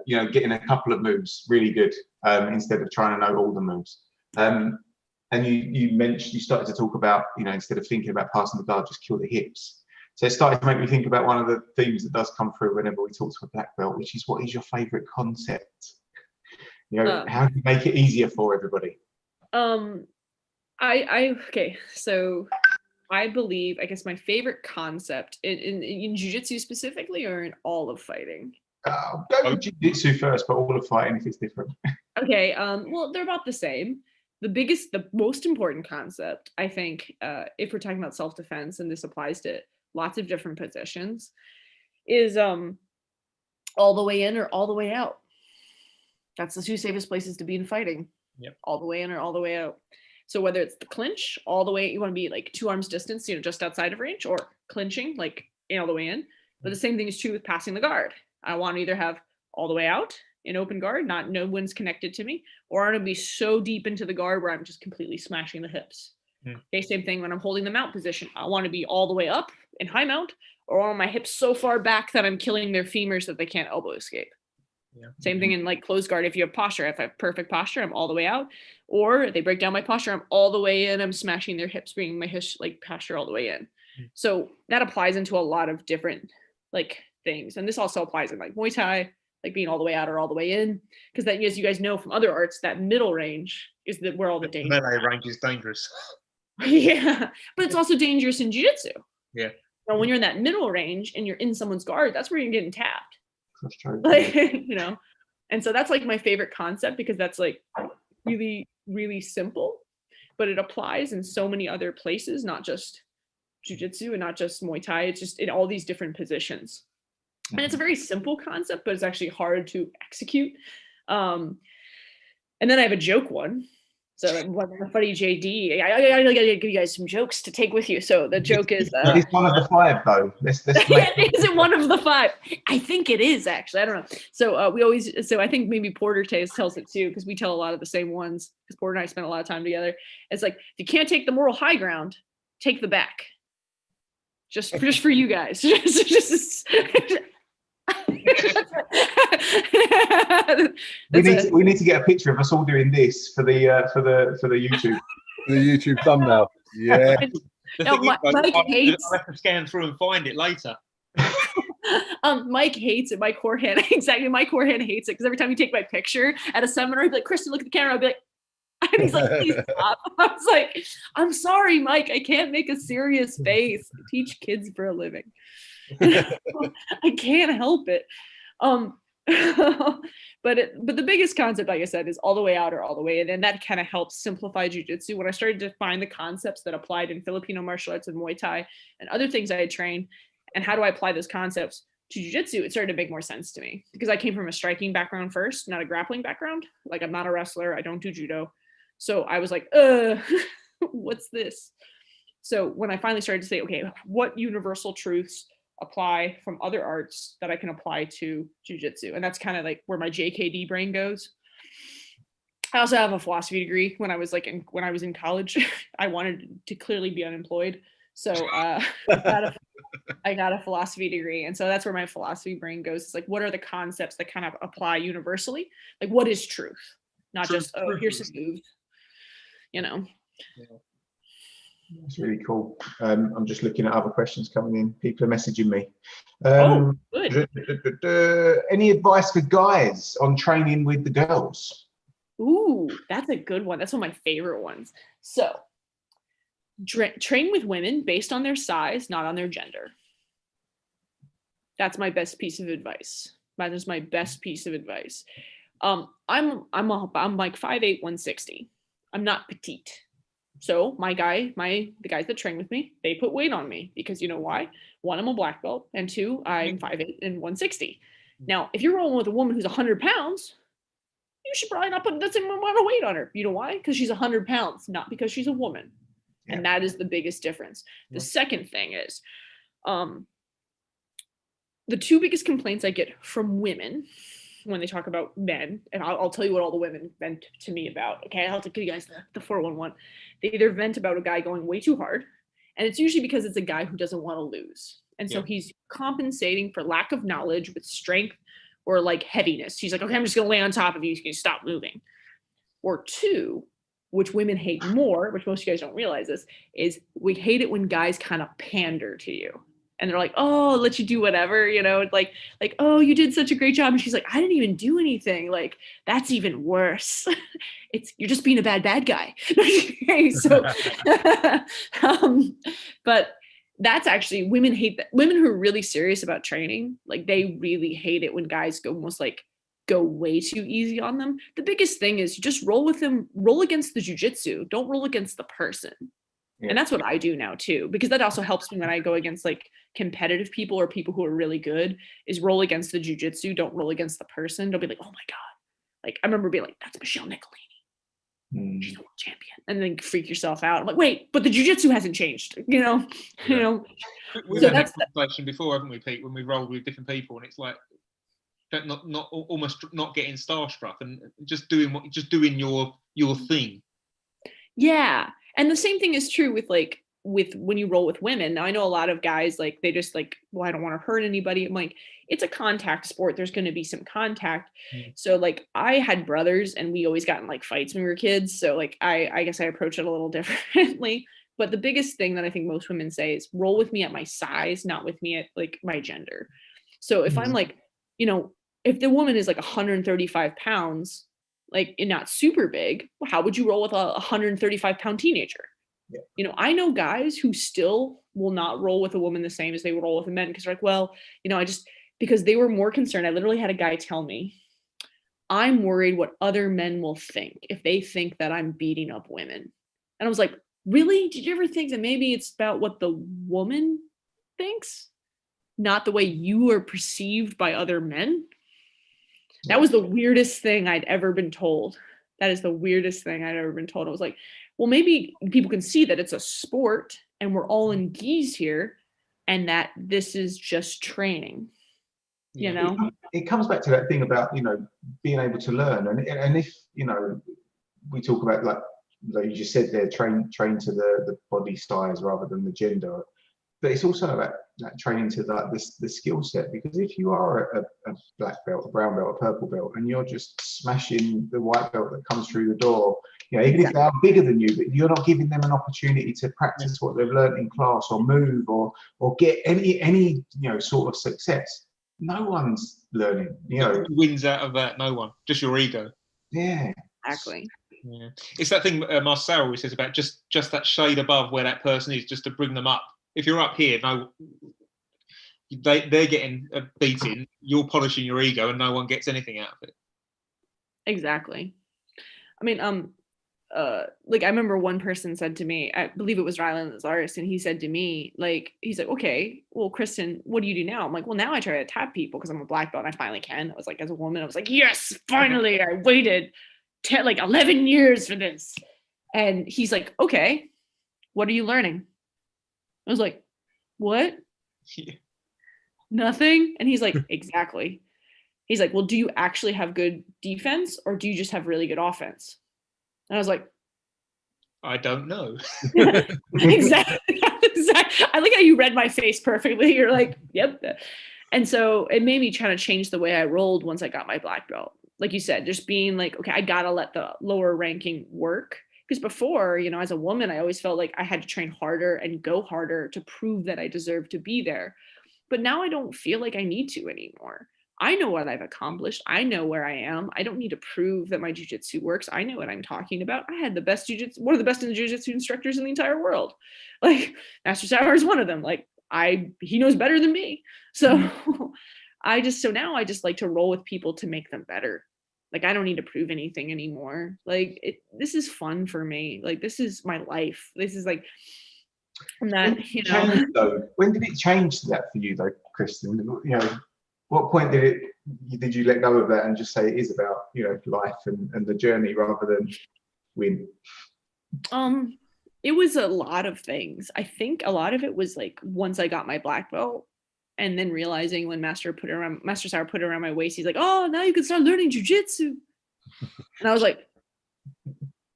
getting a couple of moves really good instead of trying to know all the moves. And you started to talk about, instead of thinking about passing the guard, just kill the hips. So it started to make me think about one of the themes that does come through whenever we talk to a black belt, which is, what is your favorite concept? How do you make it easier for everybody?
Okay, so I believe, I guess my favorite concept in jiu-jitsu specifically, or in all of fighting?
Go with jiu-jitsu first, but all of fighting if it's different.
Okay, well, they're about the same. The most important concept, I think, if we're talking about self-defense, and this applies to lots of different positions, is all the way in or all the way out. That's the two safest places to be in fighting.
Yep.
All the way in or all the way out. So whether it's the clinch, all the way, you want to be like 2 arms distance, just outside of range, or clinching, like all the way in. But the same thing is true with passing the guard. I want to either have all the way out in open guard, no one's connected to me, or I want to be so deep into the guard where I'm just completely smashing the hips. Okay, same thing when I'm holding the mount position. I want to be all the way up in high mount, or I want my hips so far back that I'm killing their femurs that they can't elbow escape. Yeah. Same thing in like closed guard. If you have posture, if I have perfect posture, I'm all the way out, or they break down my posture, I'm all the way in, I'm smashing their hips, bringing my hips like posture all the way in. So that applies into a lot of different like things. And this also applies in like Muay Thai, like being all the way out or all the way in, because that, as you guys know from other arts, that middle range is where all the danger.
Melee range is dangerous.
Yeah, but it's also dangerous in jiu-jitsu.
Yeah.
So when you're in that middle range and you're in someone's guard, that's where you're getting tapped.
Like,
and so that's like my favorite concept, because that's like really, really simple, but it applies in so many other places, not just jiu-jitsu and not just Muay Thai. It's just in all these different positions. And it's a very simple concept, but it's actually hard to execute. And then I have a joke one. So one funny JD, I gotta give you guys some jokes to take with you. So the joke is,
it's one of the 5 though. Let's
yeah, is it one of the 5? I think it is, actually. I don't know. So I think maybe Porter tells it too, because we tell a lot of the same ones, because Porter and I spent a lot of time together. It's like, if you can't take the moral high ground, take the back. Just for you guys.
We need to get a picture of us all doing this for the YouTube.
The YouTube thumbnail. Yeah.
Mike hates.
I'll have to scan through and find it later.
Mike hates it. Mike Corhan, exactly. Mike Corhan hates it, because every time you take my picture at a seminar, he'd be like, "Kristen, look at the camera." I'll be like, and he's like, "Please stop." I was like, "I'm sorry, Mike. I can't make a serious face. I teach kids for a living. I can't help it." But the biggest concept, like I said, is all the way out or all the way in, and that kind of helps simplify jiu-jitsu. When I started to find the concepts that applied in Filipino martial arts and Muay Thai and other things I had trained, and how do I apply those concepts to jiu-jitsu, it started to make more sense to me, because I came from a striking background first, not a grappling background. Like, I'm not a wrestler, I don't do judo. So I was like, what's this? So when I finally started to say, okay, what universal truths apply from other arts that I can apply to jiu-jitsu? And that's kind of like where my JKD brain goes. I also have a philosophy degree. When I was in college, I wanted to clearly be unemployed. So I got a philosophy degree. And so that's where my philosophy brain goes. It's like, what are the concepts that kind of apply universally? Like, what is truth? Not just, oh, here's some moves, you know?
Yeah.
That's really cool. I'm just looking at other questions coming in. People are messaging me.
Good.
Any advice for guys on training with the girls?
Ooh, that's a good one. That's one of my favorite ones. So train with women based on their size, not on their gender. That's my best piece of advice. That is my best piece of advice. I'm like 5'8", 160. I'm not petite. So the guys that train with me, they put weight on me, because you know why? One, I'm a black belt, and two, I'm 5'8" and 160. Now, if you're rolling with a woman who's 100 pounds, you should probably not put that same amount of weight on her. You know why? Because she's 100 pounds, not because she's a woman. Yeah. And that is the biggest difference. The second thing is, the two biggest complaints I get from women when they talk about men, and I'll tell you what all the women vent to me about. Okay, I'll give you guys the 411. They either vent about a guy going way too hard, and it's usually because it's a guy who doesn't want to lose. And so he's compensating for lack of knowledge with strength or like heaviness. He's like, okay, I'm just gonna lay on top of you, you can stop moving. Or two, which women hate more, which most of you guys don't realize this, is we hate it when guys kind of pander to you. And they're like, oh, I'll let you do whatever, you know, like, oh, you did such a great job. And she's like, I didn't even do anything. Like, that's even worse. You're just being a bad guy. So, but that's actually, women hate that. Women who are really serious about training, like, they really hate it when guys go way too easy on them. The biggest thing is just roll with them, roll against the jiu-jitsu. Don't roll against the person. Yeah. And that's what I do now too, because that also helps me when I go against like competitive people or people who are really good, is roll against the jiu-jitsu. Don't roll against the person. Don't be like, oh my God. Like, I remember being like, that's Michelle Nicolini. She's a world champion. And then freak yourself out. I'm like, wait, but the jiu-jitsu hasn't changed, you know? Yeah. You know.
We've had that conversation before, haven't we, Pete, when we rolled with different people, and it's like almost not getting starstruck and just doing your thing. Yeah.
And the same thing is true with when you roll with women. Now, I know a lot of guys, like, they just like, well, I don't want to hurt anybody. I'm like, it's a contact sport. There's going to be some contact. So like, I had brothers and we always got in like fights when we were kids. So like, I guess I approach it a little differently. But the biggest thing that I think most women say is roll with me at my size, not with me at like my gender. So if I'm like, you know, if the woman is like 135 pounds, like, and not super big, how would you roll with a 135 pound teenager? Yeah. You know, I know guys who still will not roll with a woman the same as they would roll with a man, because they're like, well, you know, because they were more concerned. I literally had a guy tell me, I'm worried what other men will think if they think that I'm beating up women. And I was like, really? Did you ever think that maybe it's about what the woman thinks, not the way you are perceived by other men? That was the weirdest thing I'd ever been told. That is the weirdest thing I'd ever been told. I was like, well, maybe people can see that it's a sport and we're all in gis here, and that this is just training, you know?
It comes back to that thing about, you know, being able to learn. And if, you know, we talk about, like you just said there, train to the body size rather than the gender. But it's also about training to the skill set, because if you are a black belt, a brown belt, a purple belt, and you're just smashing the white belt that comes through the door, you know, even if they are bigger than you, but you're not giving them an opportunity to practice what they've learned in class, or move, or get any you know, sort of success, no one's learning. You know,
who wins out of that? No one. Just your ego.
Yeah.
Exactly.
Yeah. It's that thing Marcel always says about just that shade above where that person is, just to bring them up. If you're up here, no, they're getting a beating, you're polishing your ego, and no one gets anything out of it.
Exactly. I mean, like I remember one person said to me, I believe it was Rylan Lazarus, and he said to me, like, he's like, okay, well, Kristen, what do you do now? I'm like, well, now I try to tap people because I'm a black belt and I finally can. I was like, as a woman, I was like, yes, finally, I waited 11 years for this. And he's like, okay, what are you learning? I was like, what?
Yeah.
Nothing. And he's like, exactly. He's like, well, do you actually have good defense or do you just have really good offense? And I was like,
I don't know.
Exactly. I like how you read my face perfectly. You're like, yep. And so it made me try to change the way I rolled once I got my black belt. Like you said, just being like, okay, I got to let the lower ranking work. Because before, you know, as a woman, I always felt like I had to train harder and go harder to prove that I deserve to be there. But now I don't feel like I need to anymore. I know what I've accomplished. I know where I am. I don't need to prove that my jiu-jitsu works. I know what I'm talking about. I had the best jiu-jitsu, one of the best jiu-jitsu instructors in the entire world. Like Master Sauer is one of them. Like he knows better than me. So now I just like to roll with people to make them better. Like I don't need to prove anything anymore. Like this is fun for me. Like this is my life. This is like, and that, you know.
When did it change that for you though, Kristen? You know, what point did you let go of that and just say it is about, you know, life and the journey rather than win?
It was a lot of things. I think a lot of it was like once I got my black belt and then realizing when Master Sauer put it around my waist, he's like, oh, now you can start learning jiu-jitsu. And I was like,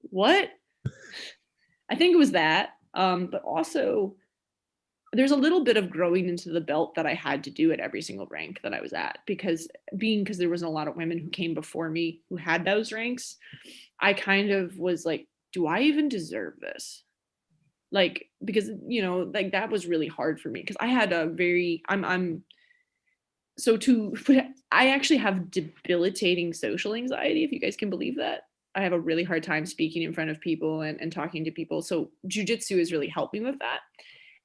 what? I think it was that. But also there's a little bit of growing into the belt that I had to do at every single rank that I was at, because there wasn't a lot of women who came before me who had those ranks. I kind of was like, do I even deserve this? Like, because, you know, like that was really hard for me because I had a very, I actually have debilitating social anxiety, if you guys can believe that. I have a really hard time speaking in front of people and talking to people. So jiu-jitsu is really helping with that.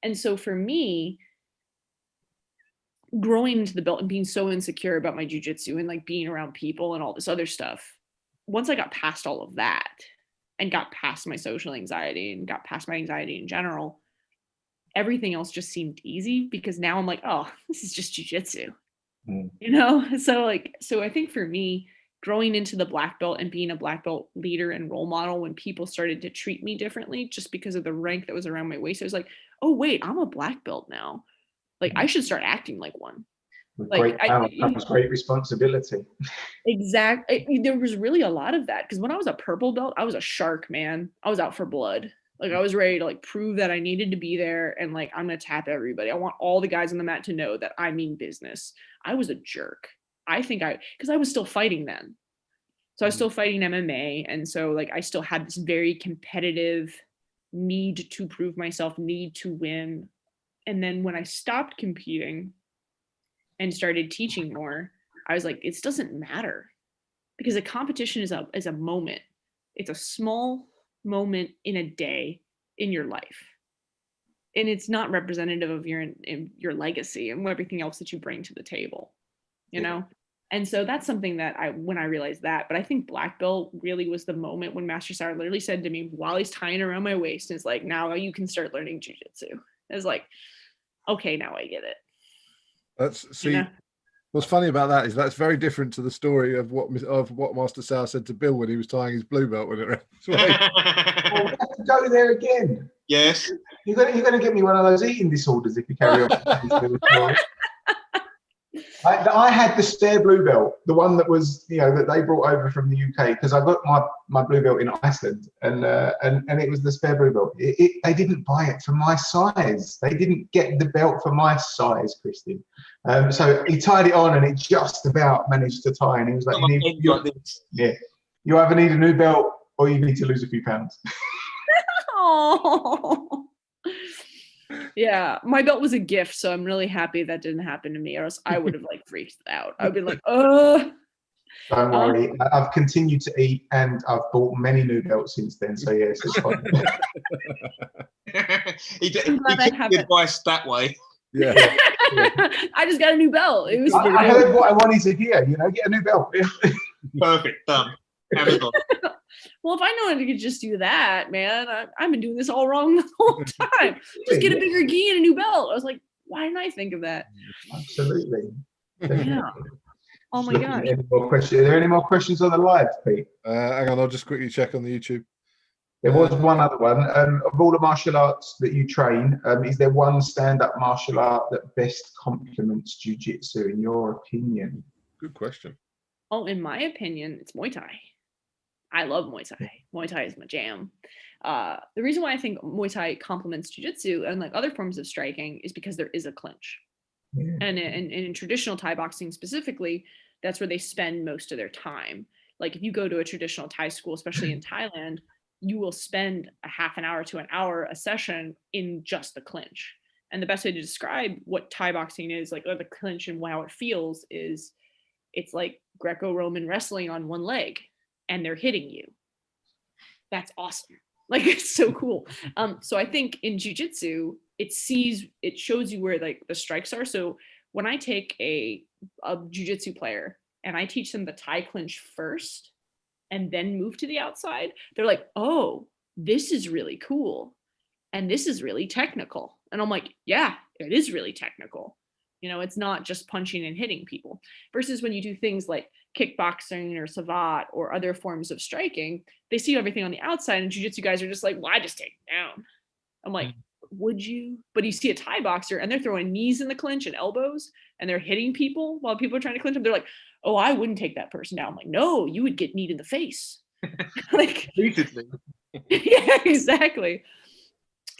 And so for me, growing into the belt and being so insecure about my jiu-jitsu and like being around people and all this other stuff, once I got past all of that and got past my social anxiety and got past my anxiety in general, everything else just seemed easy because now I'm like, oh, this is just jiu-jitsu, you know? So I think for me, growing into the black belt and being a black belt leader and role model, when people started to treat me differently just because of the rank that was around my waist, I was like, oh wait, I'm a black belt now. Like I should start acting like one.
With great power comes great responsibility.
Exactly. There was really a lot of that because when I was a purple belt, I was a shark, man. I was out for blood. Like I was ready to like prove that I needed to be there and like I'm gonna tap everybody. I want all the guys on the mat to know that I mean business. I was a jerk. Because I was still fighting then. So I was still fighting MMA. And so like I still had this very competitive need to prove myself, need to win. And then when I stopped competing and started teaching more, I was like, it doesn't matter because a competition is a moment. It's a small moment in a day in your life. And it's not representative of your legacy and everything else that you bring to the table, you know? And so that's something that when I realized that, but I think black belt really was the moment when Master Sauer literally said to me while he's tying around my waist, is like, now you can start learning jiu-jitsu. I was like, okay, now I get it.
What's funny about that is that's very different to the story of what Master Sauer said to Bill when he was tying his blue belt with it.
We have to go there again.
Yes.
You're gonna get me one of those eating disorders if you carry on. I had the spare blue belt, the one that was, you know, that they brought over from the UK, because I got my blue belt in Iceland, and it was the spare blue belt. They didn't buy it for my size. They didn't get the belt for my size, Kristen. So he tied it on, and it just about managed to tie. And he was like, you either need a new belt or you need to lose a few pounds.
Oh. Yeah, my belt was a gift, so I'm really happy that didn't happen to me, or else I would have like freaked out. I'd be like, Don't
worry, I've continued to eat, and I've bought many new belts since then. So yes, it's fine.
he took the advice that way.
Yeah.
I just got a new belt. It was
I heard what I wanted to hear. Get a new belt.
Perfect. Done. Amazon.
well, if I know I could just do that, man, I've been doing this all wrong the whole time. Just get a bigger gi and a new belt. I was like, why didn't I think of that?
Absolutely.
Yeah. Oh my gosh.
Any more questions? Are there any more questions on the live, Pete?
Hang on, I'll just quickly check on the YouTube.
There was one other one. Of all the martial arts that you train, is there one stand-up martial art that best complements jiu-jitsu, in your opinion?
Good question.
Oh, in my opinion, it's Muay Thai. I love Muay Thai. Muay Thai is my jam. The reason why I think Muay Thai complements jiu-jitsu and like other forms of striking is because there is a clinch. Yeah. And in traditional Thai boxing specifically, that's where they spend most of their time. Like if you go to a traditional Thai school, especially in Thailand, you will spend a half an hour to an hour a session in just the clinch. And the best way to describe what Thai boxing is, like, or the clinch and how it feels, is it's like Greco-Roman wrestling on one leg and they're hitting you. That's awesome. Like, it's so cool. So I think in jiu-jitsu, it shows you where like the strikes are. So when I take a jiu-jitsu player and I teach them the Thai clinch first and then move to the outside, they're like, oh, this is really cool. And this is really technical. And I'm like, yeah, it is really technical. It's not just punching and hitting people. Versus when you do things like kickboxing or savate or other forms of striking, they see everything on the outside, and jiu-jitsu guys are just like, well, I just take it down. I'm like, would you? But you see a Thai boxer and they're throwing knees in the clinch and elbows and they're hitting people while people are trying to clinch them. They're like, oh, I wouldn't take that person down. I'm like, no, you would get kneed in the face. Like, yeah, exactly.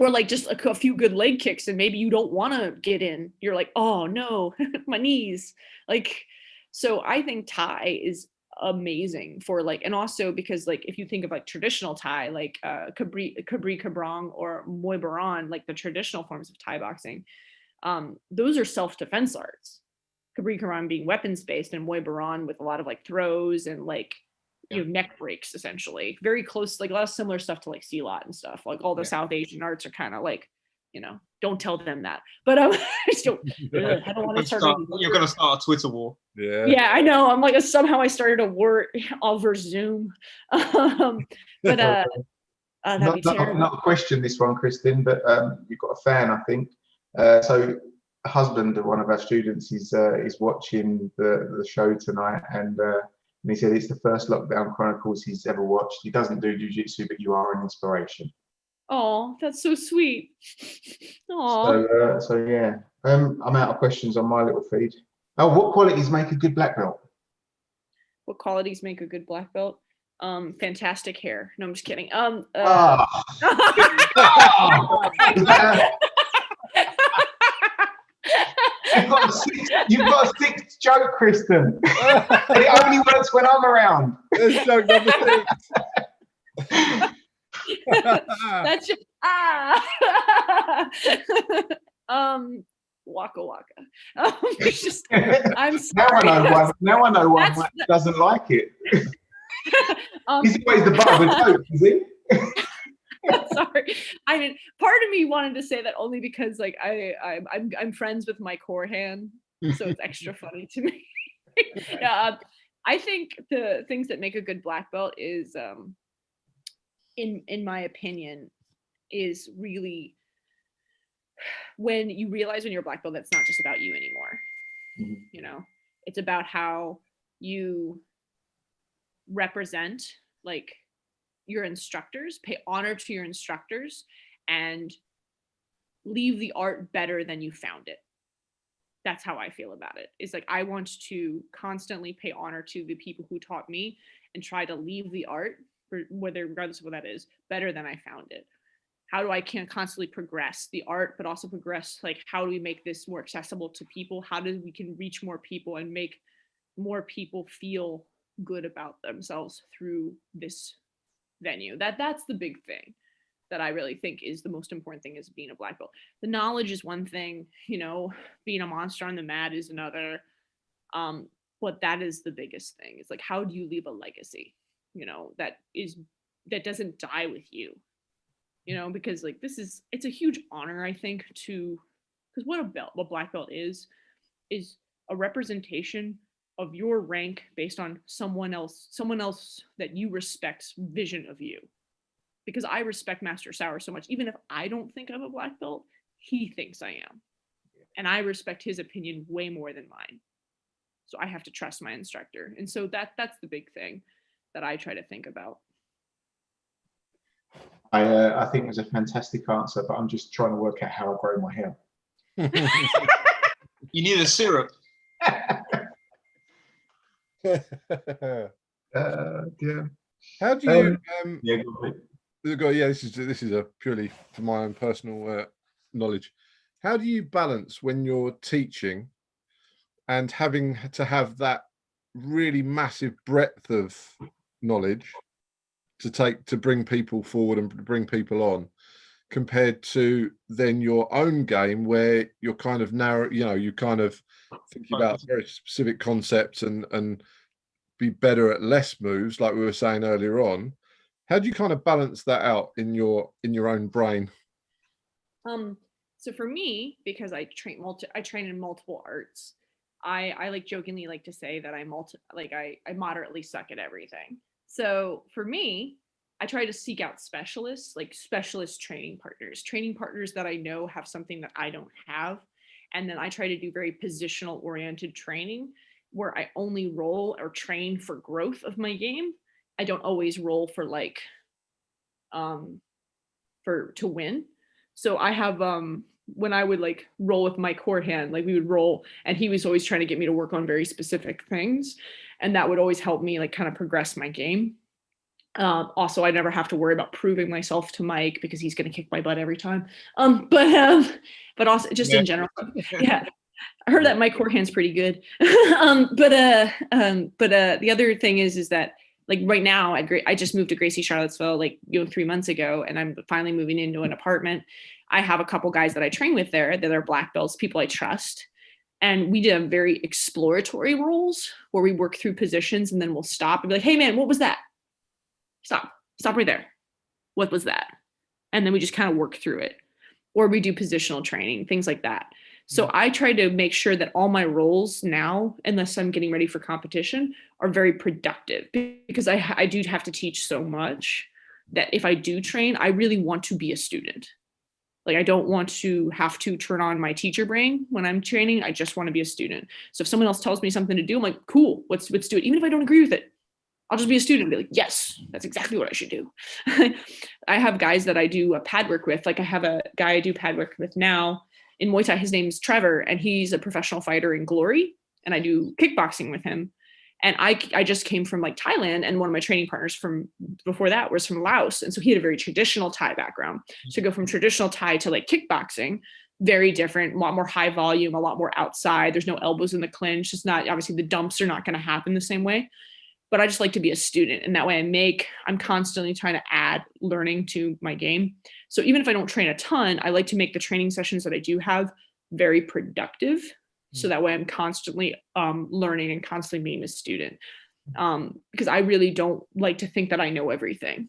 Or like just a few good leg kicks and maybe you don't want to get in. You're like, oh no, my knees. Like, so I think Thai is amazing for like, and also because like if you think of like traditional Thai, like Kabri Kabrang or Muay Baran, like the traditional forms of Thai boxing, those are self-defense arts. Kabri Kabrang being weapons based and Muay Baran with a lot of like throws and like neck breaks, essentially very close, like a lot of similar stuff to like Silat and stuff. Like all the South Asian arts are kind of like, don't tell them that, but I just don't. I don't want to start.
You're going to start a Twitter war.
Yeah, I know. I'm like, somehow I started a war over Zoom. But that'd be terrible.
Not a question, this one, Kristen, but you've got a fan, I think. So, a husband of one of our students is watching the show tonight, and he said it's the first Lockdown Chronicles he's ever watched. He doesn't do jiu-jitsu, but you are an inspiration.
Oh, that's so sweet. Oh.
So yeah, I'm out of questions on my little feed. Oh, what qualities make a good black belt?
What qualities make a good black belt? Fantastic hair. No, I'm just kidding.
You've got a sixth joke, Kristen. It only works when I'm around.
There's joke number 6.
That's just waka waka. Just, I'm sorry.
Now I know why Mike doesn't like it. He's always the butt of a joke, is he?
Sorry. I mean, part of me wanted to say that only because like I'm friends with my core hand, so it's extra funny to me. I think the things that make a good black belt is in my opinion, is really when you realize when you're a black belt, that's not just about you anymore. Mm-hmm. It's about how you represent like your instructors, pay honor to your instructors, and leave the art better than you found it. That's how I feel about it. It's like, I want to constantly pay honor to the people who taught me and try to leave the art, regardless of what that is, better than I found it. How do I constantly progress the art, but also progress, like, how do we make this more accessible to people? How do we can reach more people and make more people feel good about themselves through this venue? That's the big thing that I really think is the most important thing, is being a black belt. The knowledge is one thing, being a monster on the mat is another. But that is the biggest thing. It's like, how do you leave a legacy, that doesn't die with you, because like it's a huge honor, I think, because because what a black belt is a representation of your rank based on someone else that you respect's vision of you. Because I respect Master Sauer so much, even if I don't think I'm a black belt, he thinks I am. And I respect his opinion way more than mine. So I have to trust my instructor. And so that's the big thing that I try to think about.
I think it was a fantastic answer, but I'm just trying to work out how I grow my hair.
You need a syrup.
Yeah.
How do you
Yeah, go ahead.
this is a purely for my own personal knowledge. How do you balance when you're teaching and having to have that really massive breadth of knowledge to bring people forward and bring people on, compared to then your own game where you're kind of narrow, you kind of thinking about very specific concepts and be better at less moves, like we were saying earlier on. How do you kind of balance that out in your own brain?
So for me, because I train in multiple arts, I like jokingly like to say that I moderately suck at everything. So for me, I try to seek out specialists, like specialist training partners that I know have something that I don't have. And then I try to do very positional oriented training where I only roll or train for growth of my game. I don't always roll for to win. So I have when I would like roll with my core hand, like we would roll, and he was always trying to get me to work on very specific things, and that would always help me like kind of progress my game. Also, I never have to worry about proving myself to Mike because he's going to kick my butt every time. But also just in general, yeah. I heard that my core hand's pretty good. But the other thing is that like right now I just moved to Gracie, Charlottesville, 3 months ago, and I'm finally moving into an apartment. I have a couple guys that I train with there that are black belts, people I trust. And we did very exploratory roles where we work through positions and then we'll stop and be like, hey man, what was that? Stop right there. What was that? And then we just kind of work through it. Or we do positional training, things like that. So I try to make sure that all my roles now, unless I'm getting ready for competition, are very productive, because I do have to teach so much that if I do train, I really want to be a student. Like I don't want to have to turn on my teacher brain when I'm training. I just want to be a student. So if someone else tells me something to do, I'm like, cool, let's do it. Even if I don't agree with it, I'll just be a student and be like, yes, that's exactly what I should do. I have guys that I do pad work with. Like I have a guy I do pad work with now in Muay Thai. His name's Trevor, and he's a professional fighter in Glory. And I do kickboxing with him. And I just came from like Thailand, and one of my training partners from before that was from Laos. And so he had a very traditional Thai background. So go from traditional Thai to like kickboxing, very different, a lot more high volume, a lot more outside. There's no elbows in the clinch. It's not, obviously the dumps are not going to happen the same way. But I just like to be a student, and that way I'm constantly trying to add learning to my game. So even if I don't train a ton, I like to make the training sessions that I do have very productive. So that way I'm constantly learning and constantly being a student, because I really don't like to think that I know everything.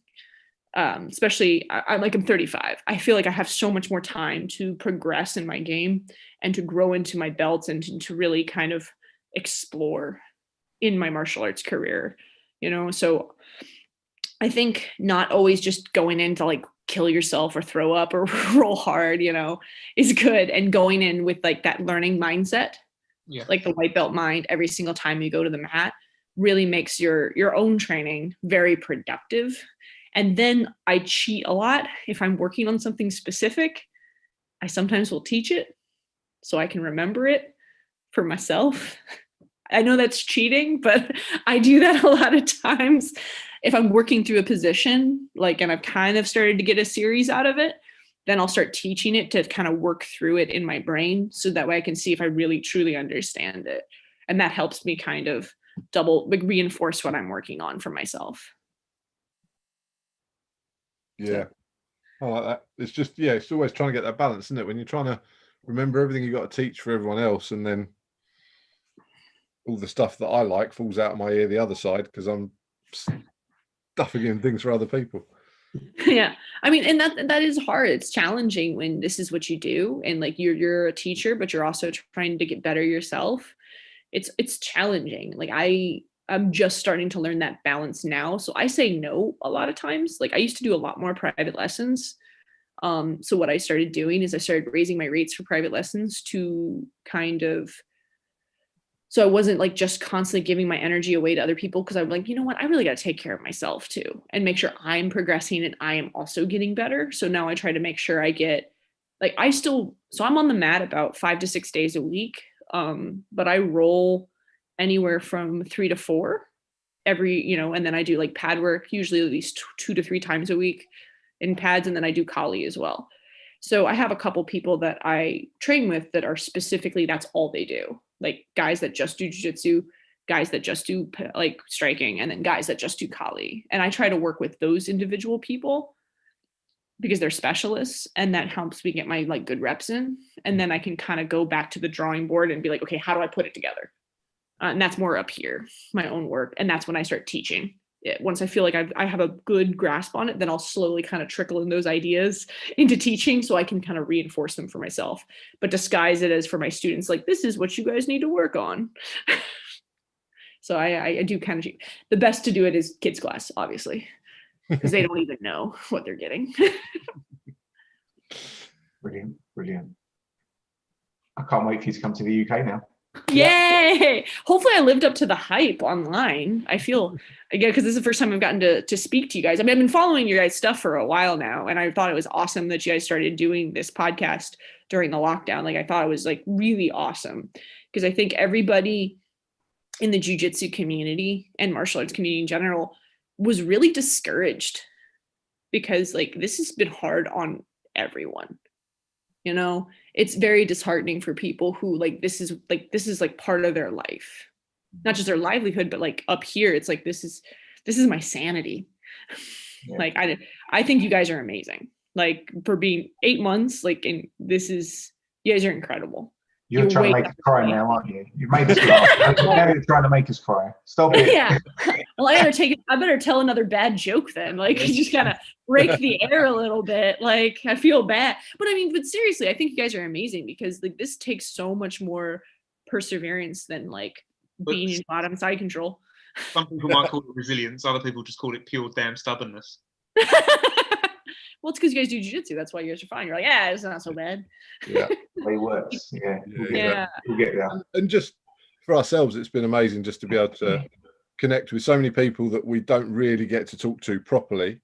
Especially I'm 35. I feel like I have so much more time to progress in my game and to grow into my belts and to really kind of explore in my martial arts career, so I think not always just going in to like kill yourself or throw up or roll hard, is good. And going in with like that learning mindset, like the white belt mind every single time you go to the mat really makes your own training very productive. And then I cheat a lot. If I'm working on something specific, I sometimes will teach it so I can remember it for myself. I know that's cheating, but I do that a lot of times. If I'm working through a position, and I've kind of started to get a series out of it, then I'll start teaching it to kind of work through it in my brain. So that way I can see if I really truly understand it. And that helps me kind of reinforce what I'm working on for myself.
Yeah. I like that. It's just, it's always trying to get that balance, isn't it? When you're trying to remember everything you got to teach for everyone else, and then all the stuff that I like falls out of my ear the other side because I'm stuffing in things for other people.
Yeah, I mean, and that is hard. It's challenging when this is what you do, and like you're a teacher, but you're also trying to get better yourself. It's challenging. Like I'm just starting to learn that balance now. So I say no a lot of times. Like I used to do a lot more private lessons. So what I started doing is I started raising my rates for private lessons to kind of, so I wasn't like just constantly giving my energy away to other people, because I'm like, you know what, I really got to take care of myself too and make sure I'm progressing and I am also getting better. So now I try to make sure I get like, so I'm on the mat about 5 to 6 days a week. But I roll anywhere from 3 to 4 every, and then I do like pad work, usually at least 2 to 3 times a week in pads. And then I do Kali as well. So I have a couple people that I train with that are specifically, that's all they do. Like guys that just do jiu-jitsu, guys that just do like striking, and then guys that just do Kali. And I try to work with those individual people because they're specialists, and that helps me get my like good reps in. And then I can kind of go back to the drawing board and be like, okay, how do I put it together? And that's more up here, my own work. And that's when I start teaching it. Once I feel like I have a good grasp on it, then I'll slowly kind of trickle in those ideas into teaching so I can kind of reinforce them for myself, but disguise it as for my students, like, this is what you guys need to work on. So I do kind of, the best to do it is kids class, obviously, because they don't even know what they're getting.
Brilliant. I can't wait for you to come to the UK now.
Yay! Hopefully I lived up to the hype online. I feel, again, because this is the first time I've gotten to speak to you guys. I mean, I've been following your guys' stuff for a while now, and I thought it was awesome that you guys started doing this podcast during the lockdown. Like, I thought it was like really awesome, because I think everybody in the jiu-jitsu community and martial arts community in general was really discouraged, because like this has been hard on everyone. It's very disheartening for people who like this is like part of their life, not just their livelihood, but like up here it's like this is my sanity. Yeah. Like I think you guys are amazing, like for being 8 months, like, and you guys are incredible.
You're trying to make us cry now, aren't you? You've made us laugh. Now you're trying to make us cry. Stop it.
Yeah. Well, I better tell another bad joke then. Like, you just gotta break the air a little bit. Like, I feel bad. But I mean, but seriously, I think you guys are amazing, because like this takes so much more perseverance than like being in bottom side control.
Some people might call it resilience. Other people just call it pure damn stubbornness.
Well, it's because you guys do jiu-jitsu. That's why you guys are fine. You're like, yeah, it's not so bad.
Yeah, it works. Yeah. We'll get there.
And just for ourselves, it's been amazing just to be able to connect with so many people that we don't really get to talk to properly,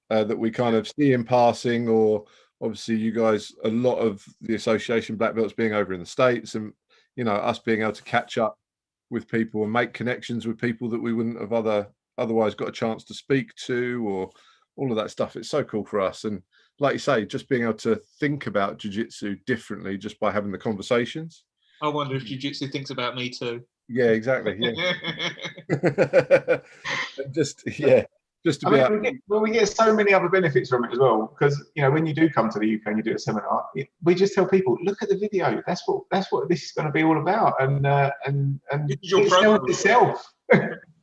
that we kind of see in passing, or obviously you guys, a lot of the association black belts being over in the States, and, us being able to catch up with people and make connections with people that we wouldn't have otherwise got a chance to speak to, or all of that stuff. It's so cool for us. And like you say, just being able to think about jiu-jitsu differently just by having the conversations.
I wonder if jiu-jitsu thinks about me too.
Yeah, exactly. Yeah. just to be
we get so many other benefits from it as well, because when you do come to the UK and you do a seminar, we just tell people, look at the video. That's what this is going to be all about, and
your program
itself.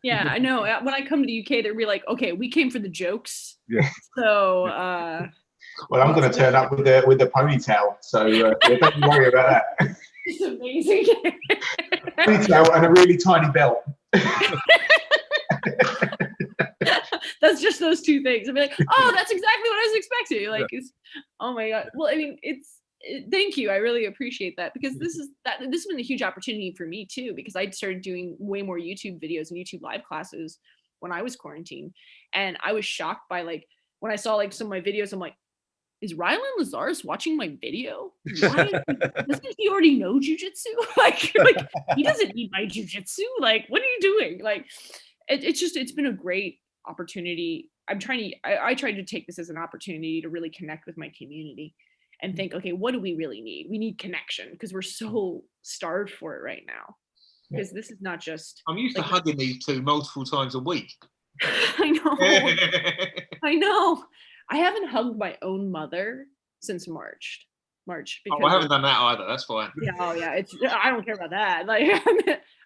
Yeah, I know. When I come to the UK, they'll be like, okay, we came for the jokes.
Yeah.
So
well, I'm going to turn up with the ponytail, so don't worry about that.
It's amazing.
Ponytail and a really tiny belt.
That's just those two things. I'd be like, oh, that's exactly what I was expecting. Like, oh my God. Well, I mean, thank you. I really appreciate that, because this has been a huge opportunity for me too, because I started doing way more YouTube videos and YouTube live classes when I was quarantined. And I was shocked by like, when I saw like some of my videos, I'm like, is Rylan Lazarus watching my video? Doesn't he already know jiu-jitsu? like he doesn't need my jiu-jitsu. Like, what are you doing? Like, it's been a great opportunity. I tried to take this as an opportunity to really connect with my community and think, okay, what do we really need? We need connection, because we're so starved for it right now. Because this is not just.
I'm used to hugging these two multiple times a week.
I know. I know. I haven't hugged my own mother since March.
Because I haven't done that either. That's fine.
Yeah. Oh yeah. I don't care about that. Like,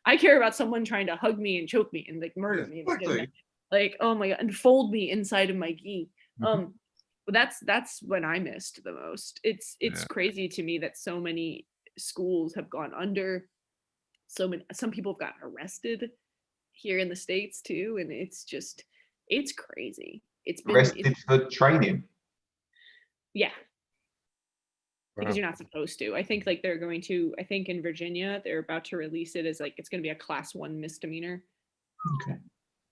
I care about someone trying to hug me and choke me and like murder me.
Exactly.
Like, oh my God, and fold me inside of my gi. But that's when I missed the most. It's crazy to me that so many schools have gone under. Some people have gotten arrested here in the States too, and it's crazy. It's been
Arrested for training.
Yeah. Because
Wow.
you're not supposed to. I think like they're going to, I think in Virginia, they're about to release it as like, it's going to be a class 1 misdemeanor.
Okay.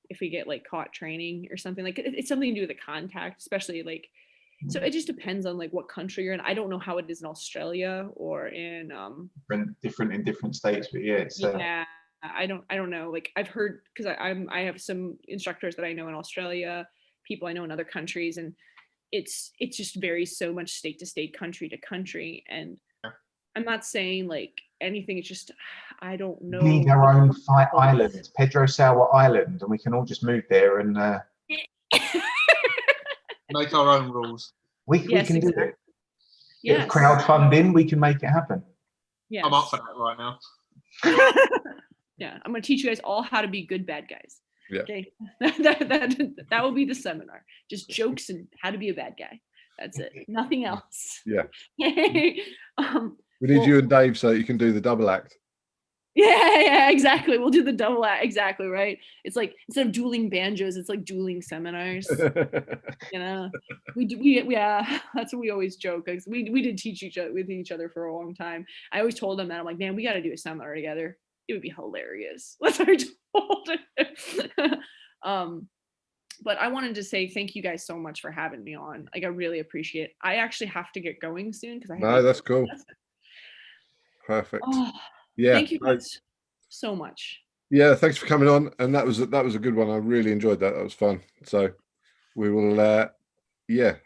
If we get like caught training or something, like it's something to do with the contact, especially like, so it just depends on like what country you're in. I don't know how it is in Australia or in
different in different states, but yeah.
Yeah, I don't know. Like I've heard, because I have some instructors that I know in Australia, people I know in other countries, and it's just varies so much state to state, country to country. And I'm not saying like anything, it's just I don't know.
We need our own fight island, Pedro Sauer Island, and we can all just move there and
make our own rules.
We can do it.
Yes.
Crowdfunding, we can make it happen.
Yes.
I'm up for that right now.
Yeah, I'm gonna teach you guys all how to be good bad guys.
Yeah.
Okay. that will be the seminar. Just jokes and how to be a bad guy. That's it. Nothing else.
Yeah.
We
need you and Dave so you can do the double act.
Yeah, exactly. We'll do the double act. Exactly, right. It's like instead of dueling banjos, it's like dueling seminars. You know, yeah, that's what we always joke. We did teach with each other for a long time. I always told them that I'm like, man, we got to do a seminar together. It would be hilarious. That's what I told him. But I wanted to say thank you guys so much for having me on. Like, I really appreciate it. I actually have to get going soon because I have
No, that's cool. Perfect.
Oh,
yeah.
Thank you guys so much.
Yeah, thanks for coming on. And that was a good one. I really enjoyed that. That was fun. So we will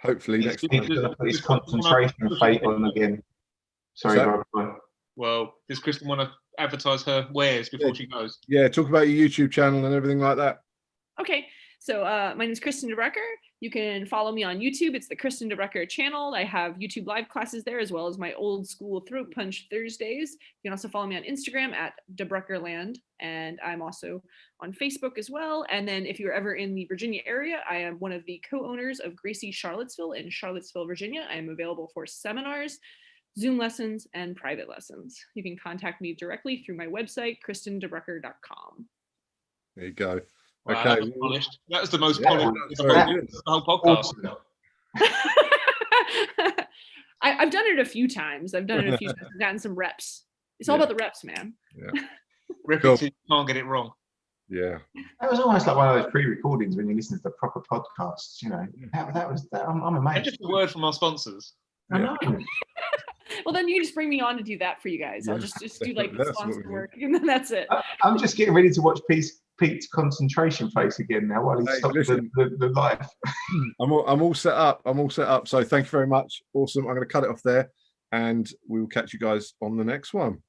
hopefully next time.
He's gonna put his concentration fate on again. Sorry, Rob.
Well, does Kristen want to advertise her wares before she goes?
Yeah, talk about your YouTube channel and everything like that.
Okay, so my name is Kristen DeBruycker. You can follow me on YouTube. It's the Kristen DeBruycker channel. I have YouTube live classes there, as well as my old school throat punch Thursdays. You can also follow me on Instagram at DeBruyckerland, and I'm also on Facebook as well. And then if you're ever in the Virginia area, I am one of the co-owners of Gracie Charlottesville in Charlottesville, Virginia. I am available for seminars, Zoom lessons, and private lessons. You can contact me directly through my website, kristendebrucker.com.
There you go.
Wow,
okay.
That was the most polished of the whole podcast.
I've done it a few times. I've gotten some reps. It's all about the reps, man.
Yeah.
Rip it till you can't get it wrong.
Yeah.
That was almost like one of those pre-recordings when you listen to the proper podcasts, you know. That was I'm amazed.
And just a word from our sponsors.
I know.
Well, then you just bring me on to do that for you guys. I'll just do like the sponsor work, and then that's it.
I'm just getting ready to watch Pete's concentration face again now while he's stopped the live.
I'm all set up. So thank you very much. Awesome. I'm going to cut it off there, and we will catch you guys on the next one.